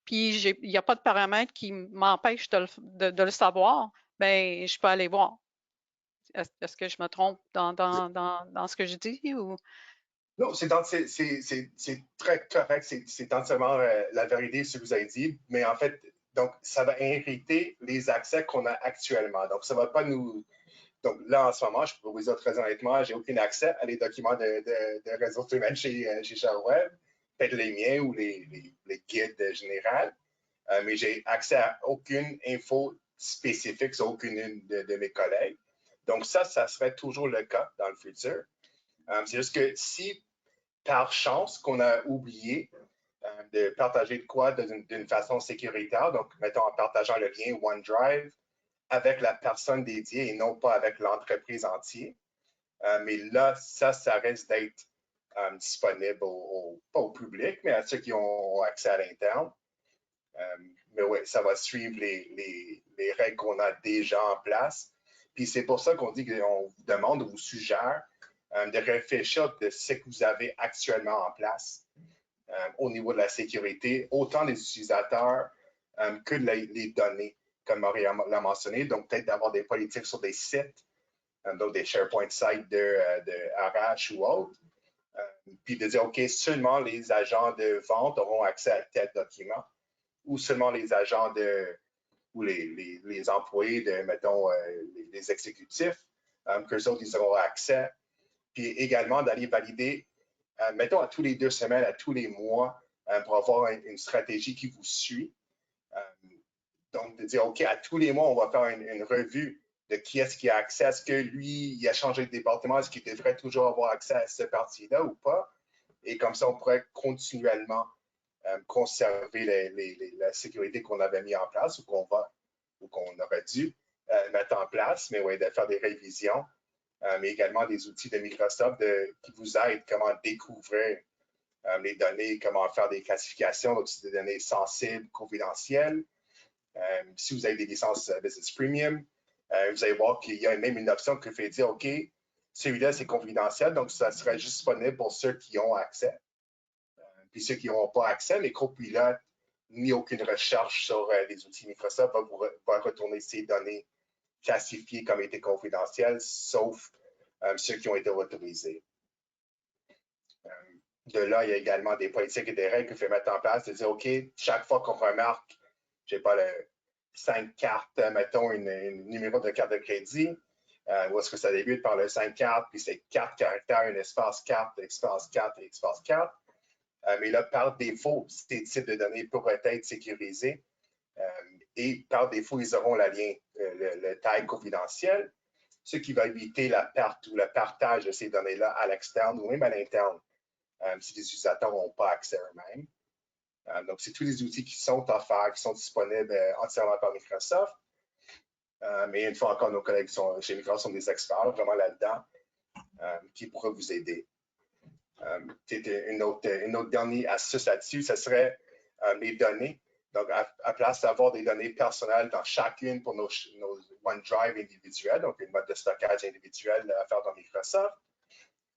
Puis il n'y a pas de paramètre qui m'empêche de le savoir. Ben, je peux aller voir. Est-ce que je me trompe dans ce que je dis ou? Non, c'est très correct, c'est entièrement la vérité ce que vous avez dit, mais en fait, donc ça va hériter les accès qu'on a actuellement. Donc, ça ne va pas nous. Donc là, en ce moment, je peux vous dire très honnêtement, j'ai aucun accès à les documents de ressources humaines chez ShareWeb, peut-être les miens ou les guides généraux, mais j'ai accès à aucune info spécifique sur aucune de mes collègues. Donc ça serait toujours le cas dans le futur. C'est juste que si, par chance, qu'on a oublié de partager de quoi d'une façon sécuritaire, donc mettons en partageant le lien OneDrive avec la personne dédiée et non pas avec l'entreprise entière. Mais là, ça risque d'être disponible pas au public, mais à ceux qui ont accès à l'interne. Mais oui, ça va suivre les règles qu'on a déjà en place. Puis c'est pour ça qu'on dit qu'on vous demande, on vous suggère de réfléchir de ce que vous avez actuellement en place au niveau de la sécurité, autant des utilisateurs que les données, comme Maria l'a mentionné. Donc, peut-être d'avoir des politiques sur des sites, donc des SharePoint sites de RH ou autres. Puis de dire, OK, seulement les agents de vente auront accès à tel document ou seulement les agents ou les employés de, mettons, les exécutifs, qu'eux autres, ils auront accès. Puis également d'aller valider, mettons, à tous les 2 semaines, à tous les mois, pour avoir une stratégie qui vous suit. Donc, de dire, OK, à tous les mois, on va faire une revue de qui est-ce qui a accès. Est-ce que lui, il a changé de département? Est-ce qu'il devrait toujours avoir accès à cette partie-là ou pas? Et comme ça, on pourrait continuellement conserver la sécurité qu'on avait mis en place ou qu'on aurait dû mettre en place, mais oui, de faire des révisions, mais également des outils de Microsoft qui vous aident comment découvrir les données, comment faire des classifications, donc c'est des données sensibles, confidentielles. Si vous avez des licences Business Premium, vous allez voir qu'il y a même une option qui fait dire, OK, celui-là, c'est confidentiel, donc ça sera juste disponible pour ceux qui ont accès. Puis ceux qui n'auront pas accès, les copilotes, ni aucune recherche sur les outils Microsoft va retourner ces données classifiées comme étant confidentielles, sauf ceux qui ont été autorisés. De là, il y a également des politiques et des règles qu'il faut mettre en place, de dire, OK, chaque fois qu'on remarque, je sais pas, 5 cartes, mettons, un numéro de carte de crédit, où est-ce que ça débute par le 5 cartes, puis c'est 4 caractères, un espace 4, espace 4 et espace 4. Mais là, par défaut, ces types de données pourraient être sécurisés et par défaut, ils auront le tag confidentiel, ce qui va éviter la perte ou le partage de ces données-là à l'externe ou même à l'interne si les utilisateurs n'ont pas accès eux-mêmes. Donc, c'est tous les outils qui sont offerts, qui sont disponibles entièrement par Microsoft. Mais une fois encore, nos collègues chez Microsoft sont des experts vraiment là-dedans qui pourraient vous aider. Une autre dernière astuce là-dessus, ce serait les données. Donc, à place d'avoir des données personnelles dans chacune pour nos OneDrive individuels, donc une mode de stockage individuel à faire dans Microsoft,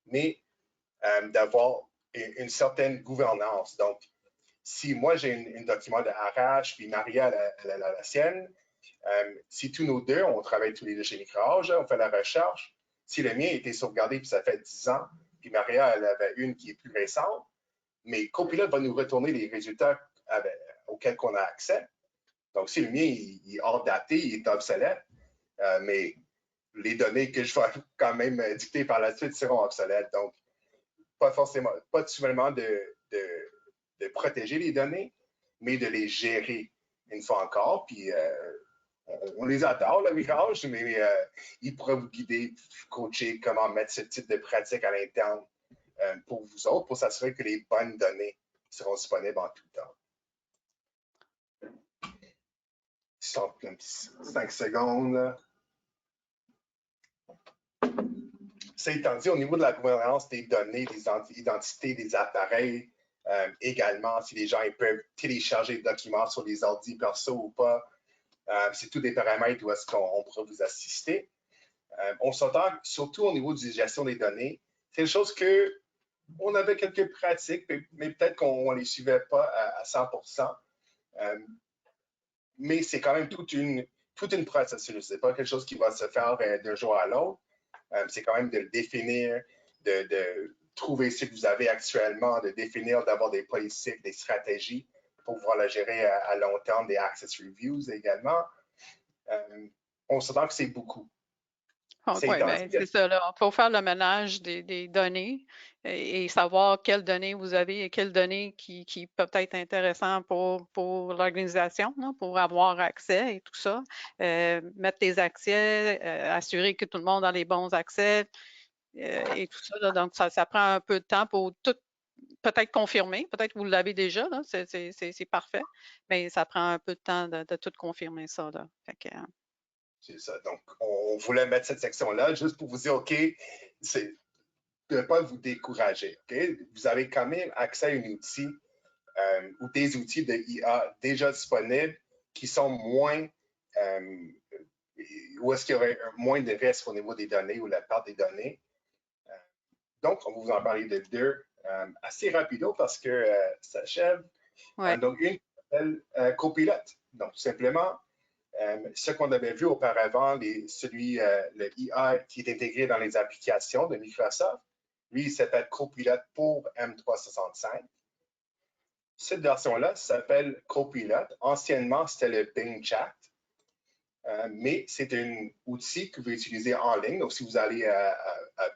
mais d'avoir une certaine gouvernance. Donc, si moi j'ai un document de RH, puis Maria elle a la sienne, si tous nos deux, on travaille tous les deux chez Microage, on fait la recherche, si le mien a été sauvegardé puis ça fait 10 ans, puis Maria elle avait une qui est plus récente, mais Copilot va nous retourner les résultats auxquels on a accès. Donc, si le mien il est hors daté, il est obsolète, mais les données que je vais quand même dicter par la suite seront obsolètes. Donc, pas tout simplement de protéger les données, mais de les gérer une fois encore. Puis, on les adore, le Mirage, mais ils pourraient vous guider, vous coacher comment mettre ce type de pratique à l'interne pour vous autres, pour s'assurer que les bonnes données seront disponibles en tout temps. 5 secondes. Là. Ça étant dit, au niveau de la gouvernance des données, des identités, des appareils, également, si les gens ils peuvent télécharger des documents sur les ordi perso ou pas, c'est tous des paramètres où est-ce qu'on pourra vous assister. On s'entend surtout au niveau de la gestion des données. C'est une chose qu'on avait quelques pratiques, mais peut-être qu'on ne les suivait pas à 100%. Mais c'est quand même toute une processus. Ce n'est pas quelque chose qui va se faire d'un jour à l'autre. C'est quand même de le définir, de trouver ce que vous avez actuellement, de définir, d'avoir des politiques, des stratégies pour pouvoir la gérer à long terme, des access reviews également. On s'entend que c'est beaucoup. Oui, bien, c'est ça. Il faut faire le ménage des données et savoir quelles données vous avez et quelles données qui peuvent être intéressantes pour l'organisation, pour avoir accès et tout ça. Mettre les accès, assurer que tout le monde a les bons accès et tout ça. Là. Donc, ça prend un peu de temps pour tout peut-être confirmer. Peut-être que vous l'avez déjà, c'est parfait, mais ça prend un peu de temps de tout confirmer ça. Là. Fait que, c'est ça. Donc, on voulait mettre cette section-là juste pour vous dire, OK, c'est de ne pas vous décourager. OK? Vous avez quand même accès à un outil ou des outils de IA déjà disponibles qui sont moins, où est-ce qu'il y aurait moins de risques au niveau des données ou la part des données. Donc, on va vous en parler de deux assez rapido parce que ça achève. ouais. Donc, une qui s'appelle Copilot. Donc, tout simplement, ce qu'on avait vu auparavant, le IA qui est intégré dans les applications de Microsoft, lui, il s'appelle Copilot pour M365. Cette version-là s'appelle Copilot. Anciennement, c'était le Bing Chat, mais c'est un outil que vous pouvez utiliser en ligne. Donc, si vous allez à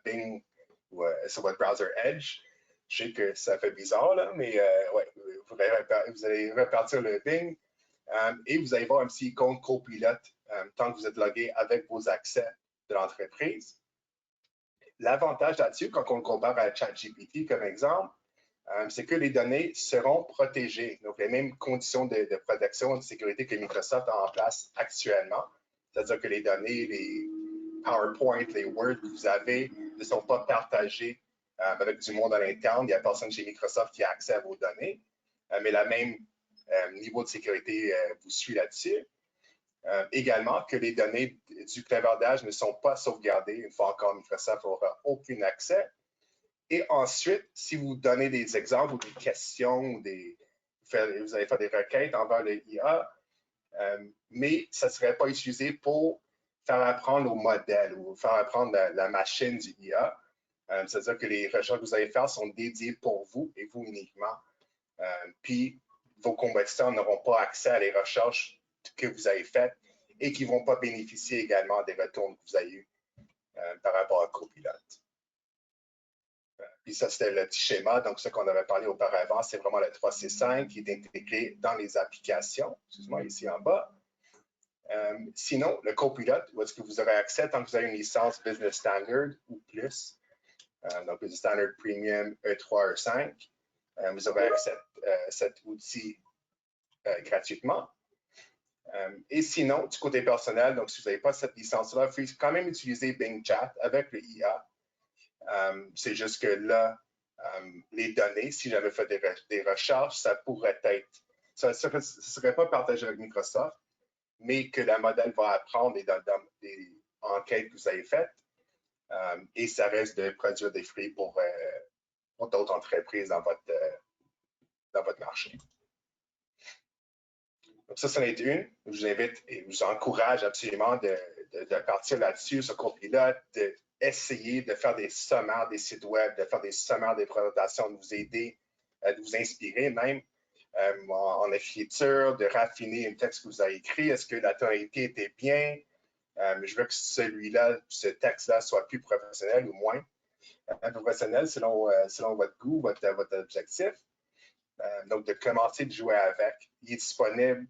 Bing ou sur votre browser Edge, je sais que ça fait bizarre, là, mais ouais, vous allez repartir le Bing. Et vous allez voir un petit compte Copilot tant que vous êtes logué avec vos accès de l'entreprise. L'avantage là-dessus, quand on le compare à ChatGPT comme exemple, c'est que les données seront protégées. Donc, les mêmes conditions de protection et de sécurité que Microsoft a en place actuellement. C'est-à-dire que les données, les PowerPoint, les Word que vous avez ne sont pas partagés avec du monde à l'interne. Il n'y a personne chez Microsoft qui a accès à vos données. Mais la même niveau de sécurité vous suit là-dessus. Également, que les données du clavardage ne sont pas sauvegardées. Une fois encore, Microsoft n'aura aucun accès. Et ensuite, si vous donnez des exemples ou des questions, ou vous allez faire des requêtes envers le IA, mais ça ne serait pas utilisé pour faire apprendre au modèle ou faire apprendre la machine du IA. C'est-à-dire que les recherches que vous allez faire sont dédiées pour vous et vous uniquement. Puis, vos compétiteurs n'auront pas accès à les recherches que vous avez faites et qui ne vont pas bénéficier également des retours que vous avez eus par rapport à Copilot. Puis ça, c'était le petit schéma. Donc, ce qu'on avait parlé auparavant, c'est vraiment le 3C5 qui est intégré dans les applications. Excuse-moi, ici en bas. Sinon, le Copilot, où est-ce que vous aurez accès tant que vous avez une licence Business Standard ou plus. Donc, Business Standard Premium E3, E5. Vous aurez accès à cet outil gratuitement. Et sinon, du côté personnel, donc si vous n'avez pas cette licence-là, vous pouvez quand même utiliser Bing Chat avec le IA. C'est juste que là, les données, si j'avais fait des recherches, ça pourrait être, ça ne serait pas partagé avec Microsoft, mais que la modèle va apprendre des enquêtes que vous avez faites et ça reste de produire des fruits pour d'autres entreprises dans votre marché. Donc ça, c'en est une. Je vous invite et vous encourage absolument de partir là-dessus, sur Copilot, d'essayer de faire des sommaires des sites web, de faire des sommaires des présentations, de vous aider, de vous inspirer même en écriture, de raffiner un texte que vous avez écrit. Est-ce que la tonalité était bien? Je veux que celui-là, ce texte-là, soit plus professionnel ou moins professionnel selon votre goût, votre objectif. Donc, de commencer de jouer avec. Il est disponible,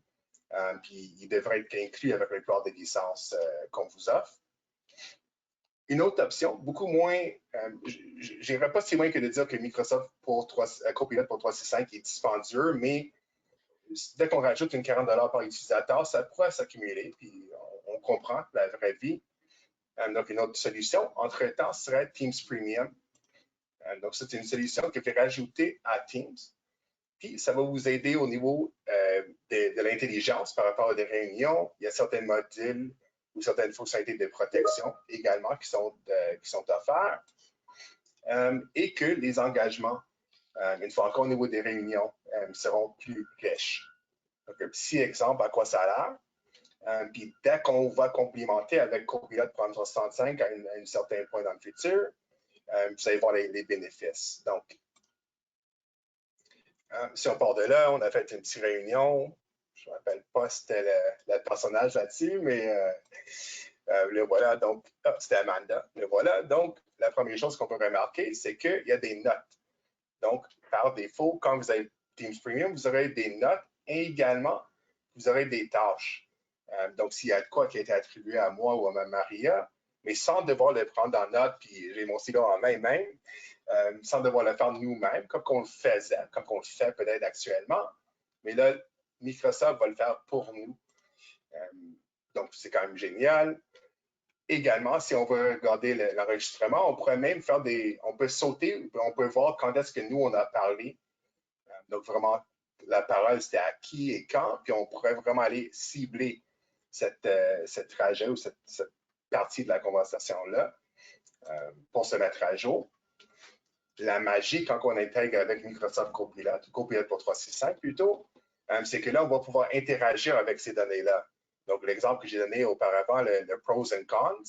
puis il devrait être inclus avec la plupart des licences qu'on vous offre. Une autre option, beaucoup moins, je n'irai pas si loin que de dire que Microsoft Copilot pour 365 est dispendieux, mais dès qu'on rajoute une 40 $ par utilisateur, ça pourrait s'accumuler, puis on comprend la vraie vie. Donc, une autre solution, entre-temps, serait Teams Premium. Donc, c'est une solution que fait rajouter à Teams. Puis, ça va vous aider au niveau de l'intelligence par rapport à des réunions. Il y a certains modules ou certaines fonctionnalités de protection également qui sont offerts. Et que les engagements, une fois encore au niveau des réunions, seront plus riches. Donc, un petit exemple à quoi ça a l'air. Puis, dès qu'on va complémenter avec Copilot pour 365 à un certain point dans le futur, vous allez voir les bénéfices. Donc, si on part de là, on a fait une petite réunion. Je ne me rappelle pas c'était le personnage là-dessus, mais le voilà. Donc, c'était Amanda. Le voilà. Donc, la première chose qu'on peut remarquer, c'est qu'il y a des notes. Donc, par défaut, quand vous avez Teams Premium, vous aurez des notes et également, vous aurez des tâches. Donc, s'il y a de quoi qui a été attribué à moi ou à Maria, mais sans devoir le prendre en note, puis j'ai mon stylo en main même, sans devoir le faire nous-mêmes, comme on le faisait, comme on le fait peut-être actuellement. Mais là, Microsoft va le faire pour nous. Donc, c'est quand même génial. Également, si on veut regarder l'enregistrement, on pourrait même faire on peut sauter, on peut voir quand est-ce que nous, on a parlé. Donc, vraiment, la parole, c'était à qui et quand, puis on pourrait vraiment aller cibler cette trajet ou cette partie de la conversation-là pour se mettre à jour. La magie, quand on intègre avec Microsoft Copilot, Copilot pour 365 plutôt, c'est que là, on va pouvoir interagir avec ces données-là. Donc, l'exemple que j'ai donné auparavant, le pros and cons,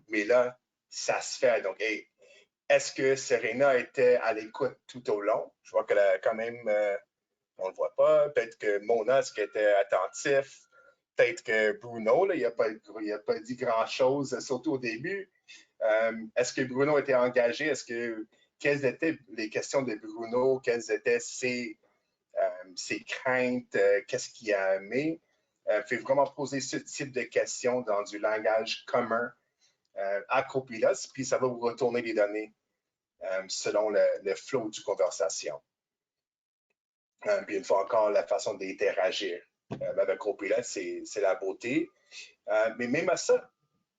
mais là, ça se fait. Donc, hey, est-ce que Serena était à l'écoute tout au long? Je vois que quand même, on ne le voit pas. Peut-être que Mona, est-ce qu'elle était attentif? Peut-être que Bruno, là, il n'a pas dit grand-chose, surtout au début. Est-ce que Bruno était engagé? Quelles étaient les questions de Bruno? Quelles étaient ses craintes? Qu'est-ce qu'il a aimé? Il faut vraiment poser ce type de questions dans du langage commun à Copilot, puis ça va vous retourner les données selon le flow du conversation. Puis une fois encore, la façon d'interagir avec Copilot, c'est la beauté. Mais même à ça,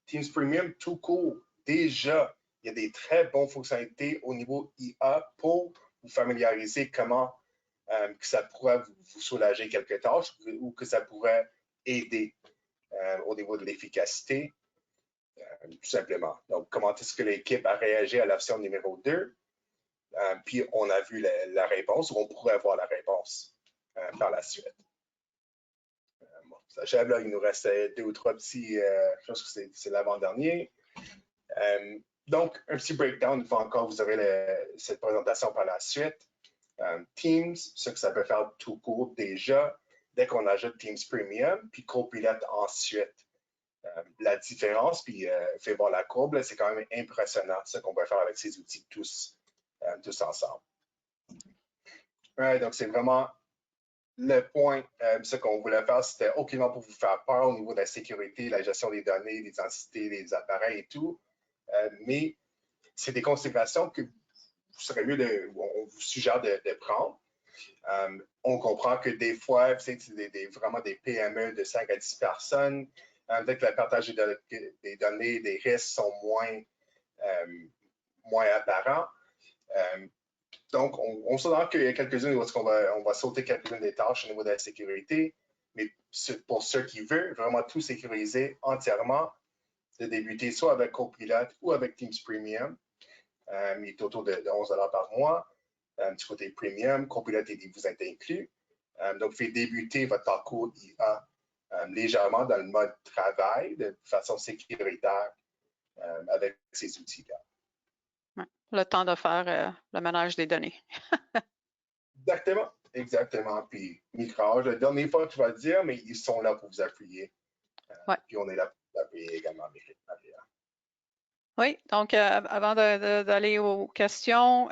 Teams Premium tout court, déjà, il y a des très bonnes fonctionnalités au niveau IA pour vous familiariser comment que ça pourrait vous soulager quelques tâches ou que ça pourrait aider au niveau de l'efficacité, tout simplement. Donc, comment est-ce que l'équipe a réagi à l'option numéro 2? Puis, on a vu la réponse, ou on pourrait avoir la réponse par la suite. Bon, ça achève, là, il nous reste 2 ou 3 petits, je pense que c'est l'avant-dernier. Donc, un petit breakdown, une fois encore, vous aurez cette présentation par la suite. Teams, ce que ça peut faire tout court déjà, dès qu'on ajoute Teams Premium, puis Copilot ensuite. La différence, puis fait voir la courbe, c'est quand même impressionnant ce qu'on peut faire avec ces outils tous ensemble. Donc, c'est vraiment le point, ce qu'on voulait faire, c'était aucunement pour vous faire peur au niveau de la sécurité, la gestion des données, des entités, des appareils et tout. Mais c'est des considérations que vous serez mieux on vous suggère de prendre. On comprend que des fois, c'est vraiment des PME de 5 à 10 personnes. Peut-être que le partage des données, des risques sont moins apparents. Donc, on s'entend qu'il y a quelques-unes où on va sauter quelques-unes des tâches au niveau de la sécurité, mais pour ceux qui veulent vraiment tout sécuriser entièrement, de débuter soit avec Copilot ou avec Teams Premium. Il est autour de 11 $ par mois. Du côté Premium, Copilot vous êtes inclus. Donc, fait débuter votre parcours IA légèrement dans le mode travail de façon sécuritaire avec ces outils-là. Ouais. Le temps de faire le ménage des données. Exactement, exactement. Puis, Microage, la dernière fois que je vais le dire, mais ils sont là pour vous appuyer. Ouais. Puis, on est là pour vous appuyer également, Maria. Oui, donc avant d'aller aux questions,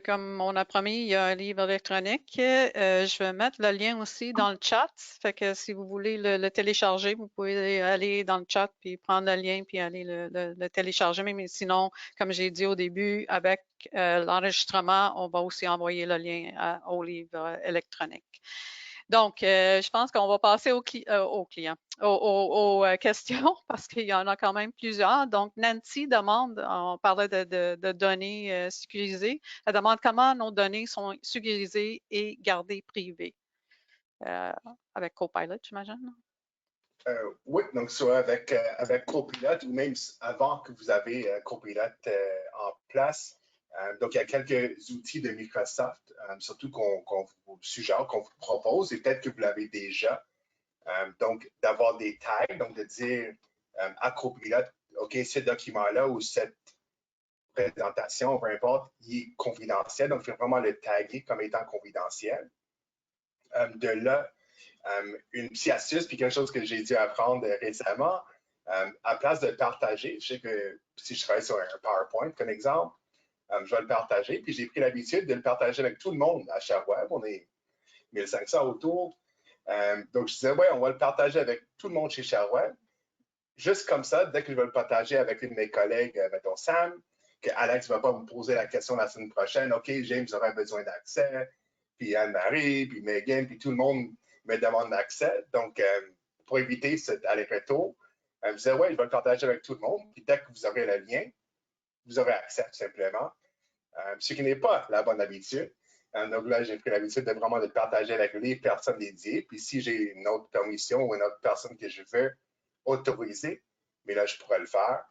comme on a promis, il y a un livre électronique. Je vais mettre le lien aussi dans le chat. Fait que si vous voulez le télécharger, vous pouvez aller dans le chat puis prendre le lien puis aller le télécharger. Mais sinon, comme j'ai dit au début, avec l'enregistrement, on va aussi envoyer le lien au livre électronique. Donc, je pense qu'on va passer aux clients, aux questions, parce qu'il y en a quand même plusieurs. Donc, Nancy demande, on parlait de données sécurisées, elle demande comment nos données sont sécurisées et gardées privées. Avec Copilot, j'imagine. Oui, donc soit avec Copilot ou même avant que vous avez Copilot en place. Donc, il y a quelques outils de Microsoft, surtout qu'on vous suggère, qu'on vous propose, et peut-être que vous l'avez déjà. Donc, d'avoir des tags, donc de dire à Copilot, OK, ce document-là ou cette présentation, peu importe, il est confidentiel. Donc, il faut vraiment le taguer comme étant confidentiel. De là, une petite astuce, puis quelque chose que j'ai dû apprendre récemment, à place de partager, je sais que si je travaille sur un PowerPoint, comme exemple, je vais le partager, puis j'ai pris l'habitude de le partager avec tout le monde à ShareWeb. On est 1500 autour. Donc, je disais, ouais, on va le partager avec tout le monde chez ShareWeb. Juste comme ça, dès que je vais le partager avec une de mes collègues, mettons Sam, que Alex ne va pas me poser la question la semaine prochaine, OK, James aurait besoin d'accès, puis Anne-Marie, puis Megan, puis tout le monde me demande d'accès. Donc, pour éviter cet aller-retour, je disais, ouais, je vais le partager avec tout le monde, puis dès que vous aurez le lien, vous aurez accès tout simplement. Ce qui n'est pas la bonne habitude. Donc là, j'ai pris l'habitude de vraiment de le partager avec les personnes dédiées. Puis si j'ai une autre permission ou une autre personne que je veux autoriser, mais là, je pourrais le faire.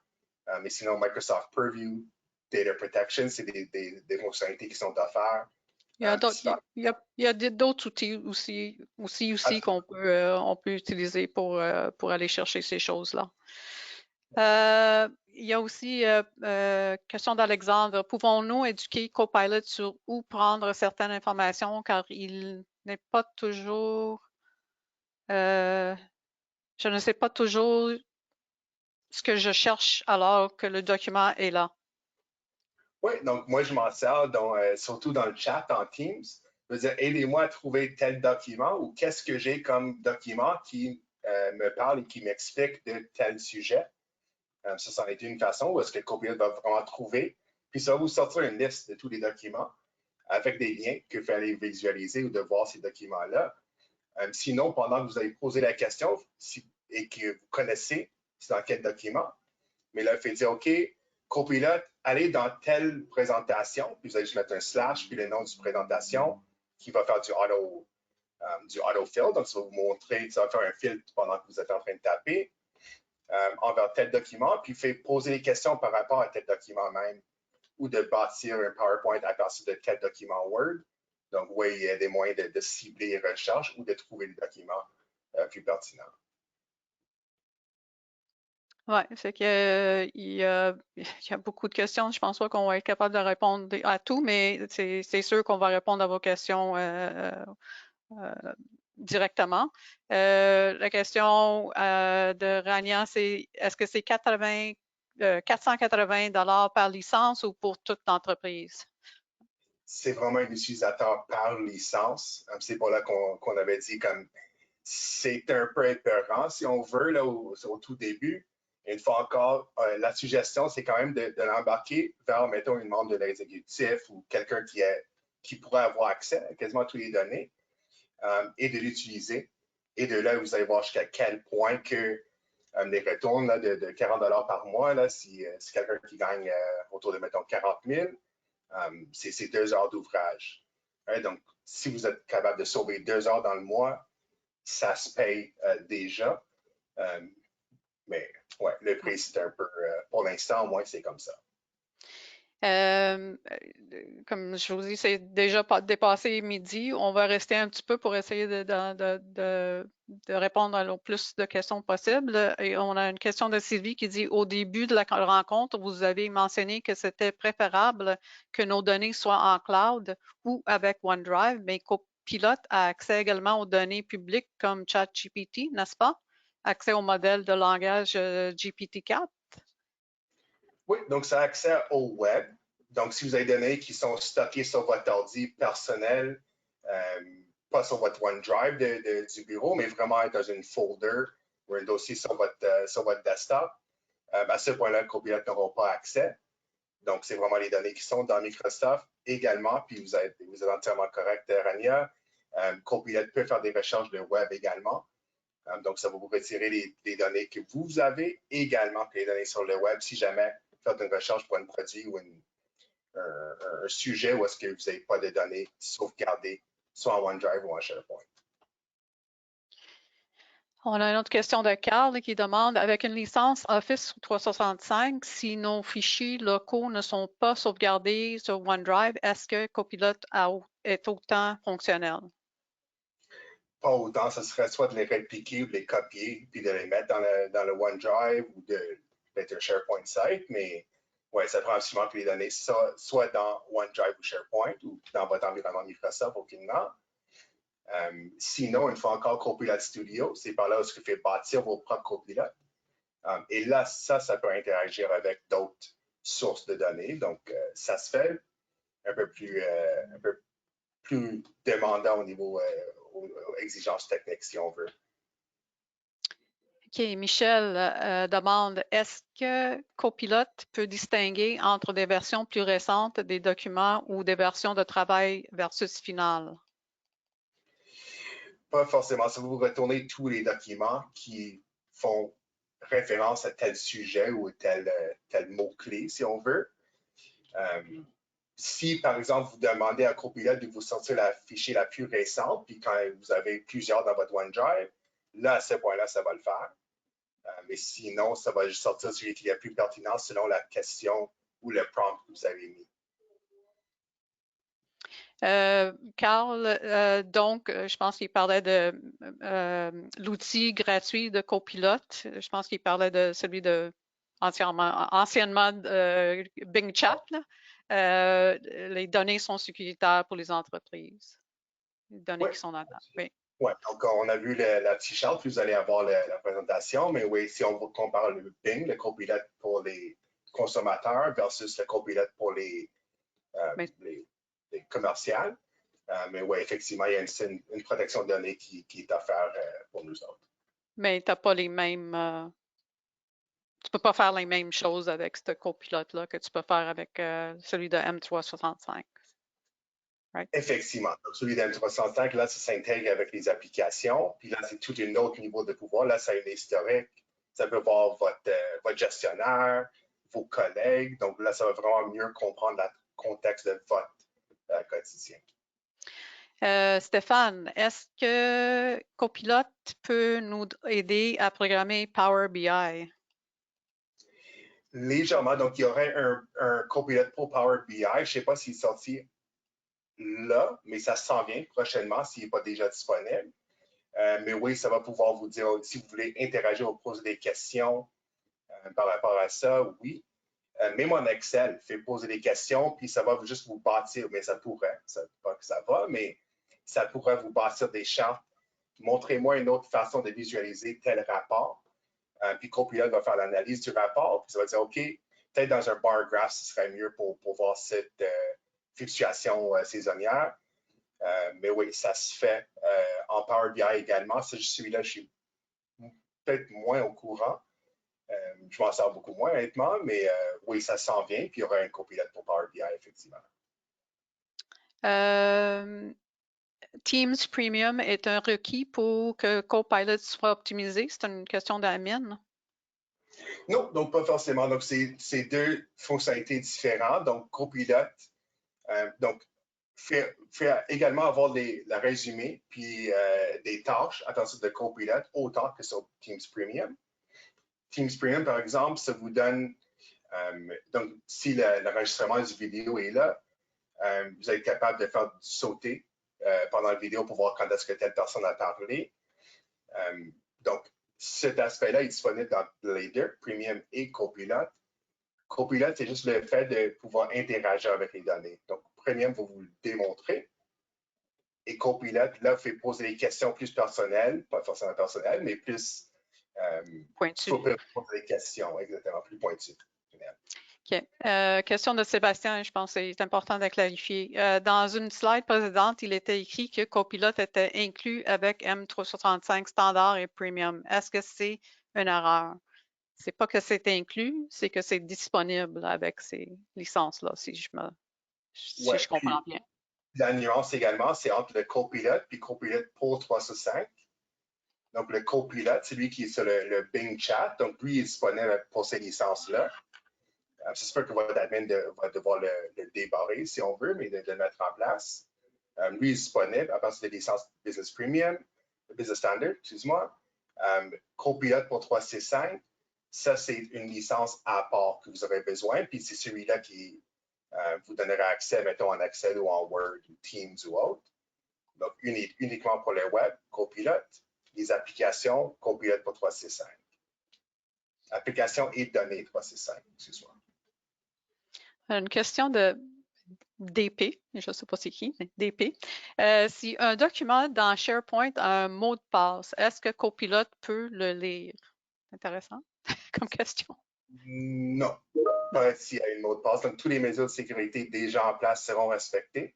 Mais sinon, Microsoft Purview, Data Protection, c'est des fonctionnalités qui sont offertes. Il y a d'autres outils aussi qu'on peut, on peut utiliser pour aller chercher ces choses-là. Il y a aussi question d'Alexandre. Pouvons-nous éduquer Copilot sur où prendre certaines informations car il n'est pas toujours, je ne sais pas toujours ce que je cherche alors que le document est là. Oui, donc moi, je m'en sers surtout dans le chat en Teams. Je veux dire, aidez-moi à trouver tel document ou qu'est-ce que j'ai comme document qui me parle et qui m'explique de tel sujet. Ça en est une façon où est-ce que le Copilot va vraiment trouver. Puis ça va vous sortir une liste de tous les documents avec des liens que vous allez aller visualiser ou de voir ces documents-là. Sinon, pendant que vous avez posé la question et que vous connaissez c'est dans quel document, mais là, il fait dire, OK, Copilot, allez dans telle présentation, puis vous allez juste mettre un slash, puis le nom du présentation qui va faire du autofill. Donc, ça va vous montrer, ça va faire un filtre pendant que vous êtes en train de taper envers tel document, puis fait poser des questions par rapport à tel document même ou de bâtir un PowerPoint à partir de tel document Word. Donc, oui, il y a des moyens de cibler les recherches ou de trouver des documents plus pertinents. Oui, c'est qu'il y a beaucoup de questions. Je pense pas qu'on va être capable de répondre à tout, mais c'est sûr qu'on va répondre à vos questions directement. La question de Rania, c'est est-ce que c'est 480 par licence ou pour toute l'entreprise? C'est vraiment un utilisateur par licence. C'est pour là qu'on avait dit comme c'est un peu épeurant, si on veut, là, au tout début. Et une fois encore, la suggestion, c'est quand même de l'embarquer vers, mettons, une membre de l'exécutif ou quelqu'un qui pourrait avoir accès à quasiment toutes les données et de l'utiliser. Et de là, vous allez voir jusqu'à quel point que les retours là, de 40 $ par mois, là, si quelqu'un qui gagne autour de, mettons, 40 000, c'est 2 heures d'ouvrage. Hein? Donc, si vous êtes capable de sauver 2 heures dans le mois, ça se paye déjà. Mais ouais, le prix, c'est un peu, pour l'instant, au moins, c'est comme ça. Comme je vous dis, c'est déjà dépassé midi. On va rester un petit peu pour essayer de répondre au plus de questions possibles. Et on a une question de Sylvie qui dit, au début de la rencontre, vous avez mentionné que c'était préférable que nos données soient en cloud ou avec OneDrive, mais Copilot a accès également aux données publiques comme ChatGPT, n'est-ce pas? Accès au modèle de langage GPT-4. Oui, donc ça a accès au web. Donc, si vous avez des données qui sont stockées sur votre ordi personnel, pas sur votre OneDrive du bureau, mais vraiment dans une folder ou un dossier sur votre desktop, à ce point-là, Copilot n'auront pas accès. Donc, c'est vraiment les données qui sont dans Microsoft également. Puis, vous êtes entièrement correct, Rania. Copilot peut faire des recherches de web également. Donc, ça va vous retirer les données que vous avez également que les données sur le web si jamais vous faites une recherche pour un produit ou un sujet où est-ce que vous n'avez pas de données sauvegardées, soit en OneDrive ou en SharePoint. On a une autre question de Carl qui demande, avec une licence Office 365, si nos fichiers locaux ne sont pas sauvegardés sur OneDrive, est-ce que Copilot est autant fonctionnel? Pas autant, ce serait soit de les répliquer ou de les copier, puis de les mettre dans le OneDrive ou de mettre un SharePoint site, mais ouais, ça prend absolument que les données soit dans OneDrive ou SharePoint ou dans votre environnement Microsoft aucunement. Sinon, une fois encore, Copilot Studio, c'est par là où vous faites bâtir vos propres copilotes. Et là, ça peut interagir avec d'autres sources de données. Donc, ça se fait un peu plus demandant au niveau aux exigences techniques, si on veut. OK, Michel demande, est-ce que Copilot peut distinguer entre des versions plus récentes des documents ou des versions de travail versus finale? Pas forcément. Si vous retournez tous les documents qui font référence à tel sujet ou tel mot-clé, si on veut. Si, par exemple, vous demandez à Copilot de vous sortir la fichier la plus récente, puis quand vous avez plusieurs dans votre OneDrive, là, à ce point-là, ça va le faire. Mais sinon, ça va juste sortir celui qui est le plus pertinent selon la question ou le prompt que vous avez mis. Carl, donc, je pense qu'il parlait de l'outil gratuit de Copilot. Je pense qu'il parlait de celui de anciennement Bing Chat. Les données sont sécuritaires pour les entreprises. Les données qui sont là-dedans. Oui. Oui, donc on a vu la petite charte, puis vous allez avoir la présentation, mais oui, si on compare le Bing, le Copilot pour les consommateurs versus le Copilot pour les commerciales, mais oui, effectivement, il y a une protection de données qui est offerte pour nous autres. Mais tu n'as pas les mêmes... tu ne peux pas faire les mêmes choses avec ce copilote-là que tu peux faire avec celui de M365. Right? Effectivement. Donc, celui de M365, là, ça s'intègre avec les applications. Puis là, c'est tout un autre niveau de pouvoir. Là, ça a une historique. Ça peut voir votre gestionnaire, vos collègues. Donc là, ça va vraiment mieux comprendre le contexte de votre quotidien. Stéphane, est-ce que Copilot peut nous aider à programmer Power BI? Légèrement. Donc, il y aurait un Copilot pour Power BI. Je ne sais pas s'il est sorti là, mais ça s'en vient prochainement s'il n'est pas déjà disponible. Mais oui, ça va pouvoir vous dire, si vous voulez interagir ou poser des questions par rapport à ça, oui. Même en Excel, fait poser des questions, puis ça va juste vous bâtir, mais ça pourrait, pas que ça va, mais ça pourrait vous bâtir des chartes. Montrez-moi une autre façon de visualiser tel rapport. Puis Copilot va faire l'analyse du rapport, puis ça va dire, OK, peut-être dans un bar graph, ce serait mieux pour voir cette fluctuation saisonnière. Mais oui, ça se fait en Power BI également. Celui-là, je suis peut-être moins au courant. Je m'en sers beaucoup moins, honnêtement, mais oui, ça s'en vient. Puis il y aura un Copilot pour Power BI, effectivement. Teams Premium est un requis pour que Copilot soit optimisé? C'est une question d'Amine. Non, donc pas forcément. Donc, c'est deux fonctionnalités différentes. Donc, Copilot, donc, fait également avoir le résumé puis des tâches à partir de Copilot autant que sur Teams Premium. Teams Premium, par exemple, ça vous donne Donc, si l'enregistrement du vidéo est là, vous êtes capable de faire sauter pendant la vidéo pour voir quand est-ce que telle personne a parlé. Donc, cet aspect-là est disponible dans les deux, Premium et Copilot. Copilot, c'est juste le fait de pouvoir interagir avec les données. Donc, Premium va vous le démontrer. Et Copilot, là, fait poser des questions plus personnelles, pas forcément personnelles, mais plus pointues. faut poser des questions, exactement, plus pointues. OK. Question de Sébastien, je pense que c'est important de clarifier. Dans une slide précédente, il était écrit que Copilot était inclus avec M365 Standard et Premium. Est-ce que c'est une erreur? C'est pas que c'est inclus, c'est que c'est disponible avec ces licences-là, si je comprends bien. La nuance également, c'est entre le Copilot et Copilot pour 365. Donc, le Copilot, c'est lui qui est sur le Bing Chat. Donc, lui est disponible pour ces licences-là. Ça se peut que votre admin va devoir le débarrer, si on veut, mais de le mettre en place. Lui est disponible à partir des licences Business Premium, Business Standard, excuse-moi. Copilot pour 365, ça, c'est une licence à part que vous aurez besoin. Puis, c'est celui-là qui vous donnera accès, mettons, en Excel ou en Word ou Teams ou autre. Donc, uniquement pour le web, Copilot. Les applications, Copilot pour 365. Applications et données 365, excuse-moi. Une question de DP, je ne sais pas c'est qui, mais DP. Si un document dans SharePoint a un mot de passe, est-ce que Copilot peut le lire? Intéressant comme question. Non, pas s'il y a une mot de passe. Donc, tous les mesures de sécurité déjà en place seront respectées.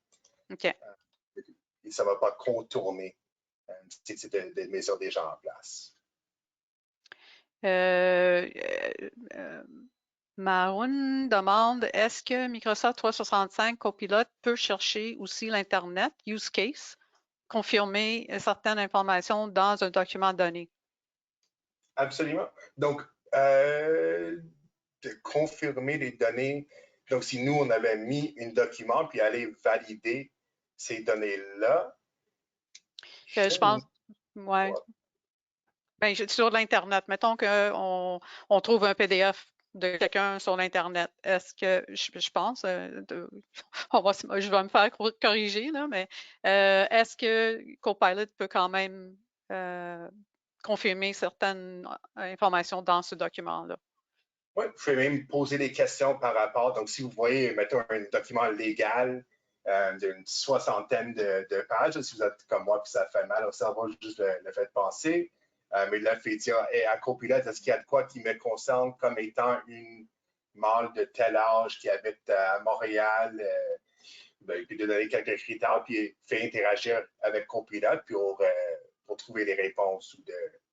OK. Et ça ne va pas contourner des mesures déjà en place. Maroun demande, est-ce que Microsoft 365 Copilot peut chercher aussi l'Internet, use case, confirmer certaines informations dans un document donné? Absolument. Donc, de confirmer les données. Donc, si nous, on avait mis un document puis aller valider ces données-là. Je pense, ouais. Ben, sur l'Internet, mettons qu'on trouve un PDF de quelqu'un sur l'Internet. Est-ce que, je pense, je vais me faire corriger, là, mais est-ce que Copilot peut quand même confirmer certaines informations dans ce document-là? Oui, vous pouvez même poser des questions par rapport. Donc, si vous voyez, mettons, un document légal d'une soixantaine de pages, si vous êtes comme moi puis ça fait mal au cerveau juste le fait de penser, mais là, il fait dire à Copilot, est-ce qu'il y a de quoi qui me concerne comme étant une mâle de tel âge qui habite à Montréal, puis de donner quelques critères, puis fait interagir avec Copilot puis pour trouver des réponses ou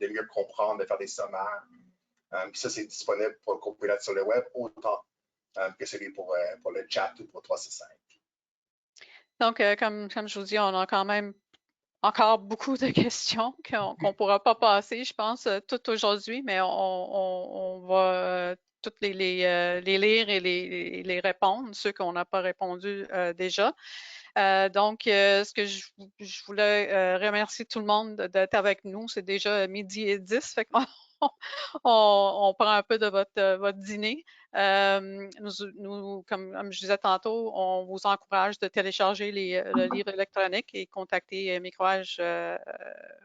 de mieux comprendre, de faire des sommaires. Puis ça, c'est disponible pour le Copilot sur le web autant que celui pour le chat ou pour 365. Donc, comme je vous dis, on a quand même encore beaucoup de questions qu'on ne pourra pas passer, je pense, tout aujourd'hui, mais on va toutes les lire et les répondre, ceux qu'on n'a pas répondu déjà. Donc, ce que je voulais remercier tout le monde d'être avec nous. C'est déjà 12h10, fait qu'on on prend un peu de votre dîner. Comme je disais tantôt, on vous encourage de télécharger le livre électronique et contacter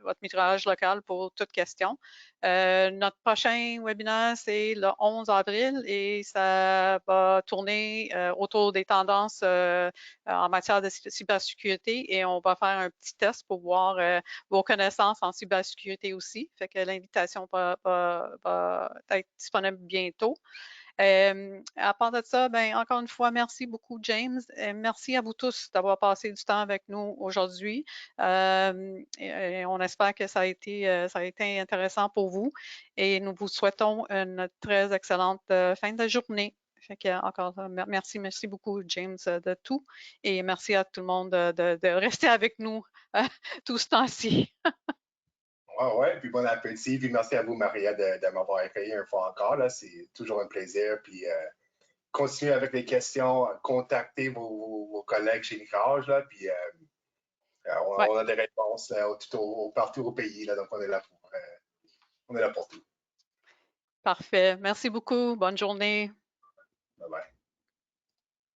votre microage local pour toute question. Notre prochain webinaire, c'est le 11 avril et ça va tourner autour des tendances en matière de cybersécurité et on va faire un petit test pour voir vos connaissances en cybersécurité aussi. Fait que l'invitation va être disponible bientôt. À part de ça, ben, encore une fois, merci beaucoup, James. Merci à vous tous d'avoir passé du temps avec nous aujourd'hui. Et on espère que ça a été intéressant pour vous et nous vous souhaitons une très excellente fin de journée. Fait que, encore, merci beaucoup, James, de tout. Et merci à tout le monde de rester avec nous tout ce temps-ci. Ouais, puis bon appétit. Puis merci à vous, Maria, de m'avoir accueilli une fois encore. C'est toujours un plaisir. Puis continuez avec les questions, contactez vos collègues chez Micrage, là, puis on a des réponses partout au pays, là, donc on est là pour tout. Parfait. Merci beaucoup. Bonne journée. Bye bye.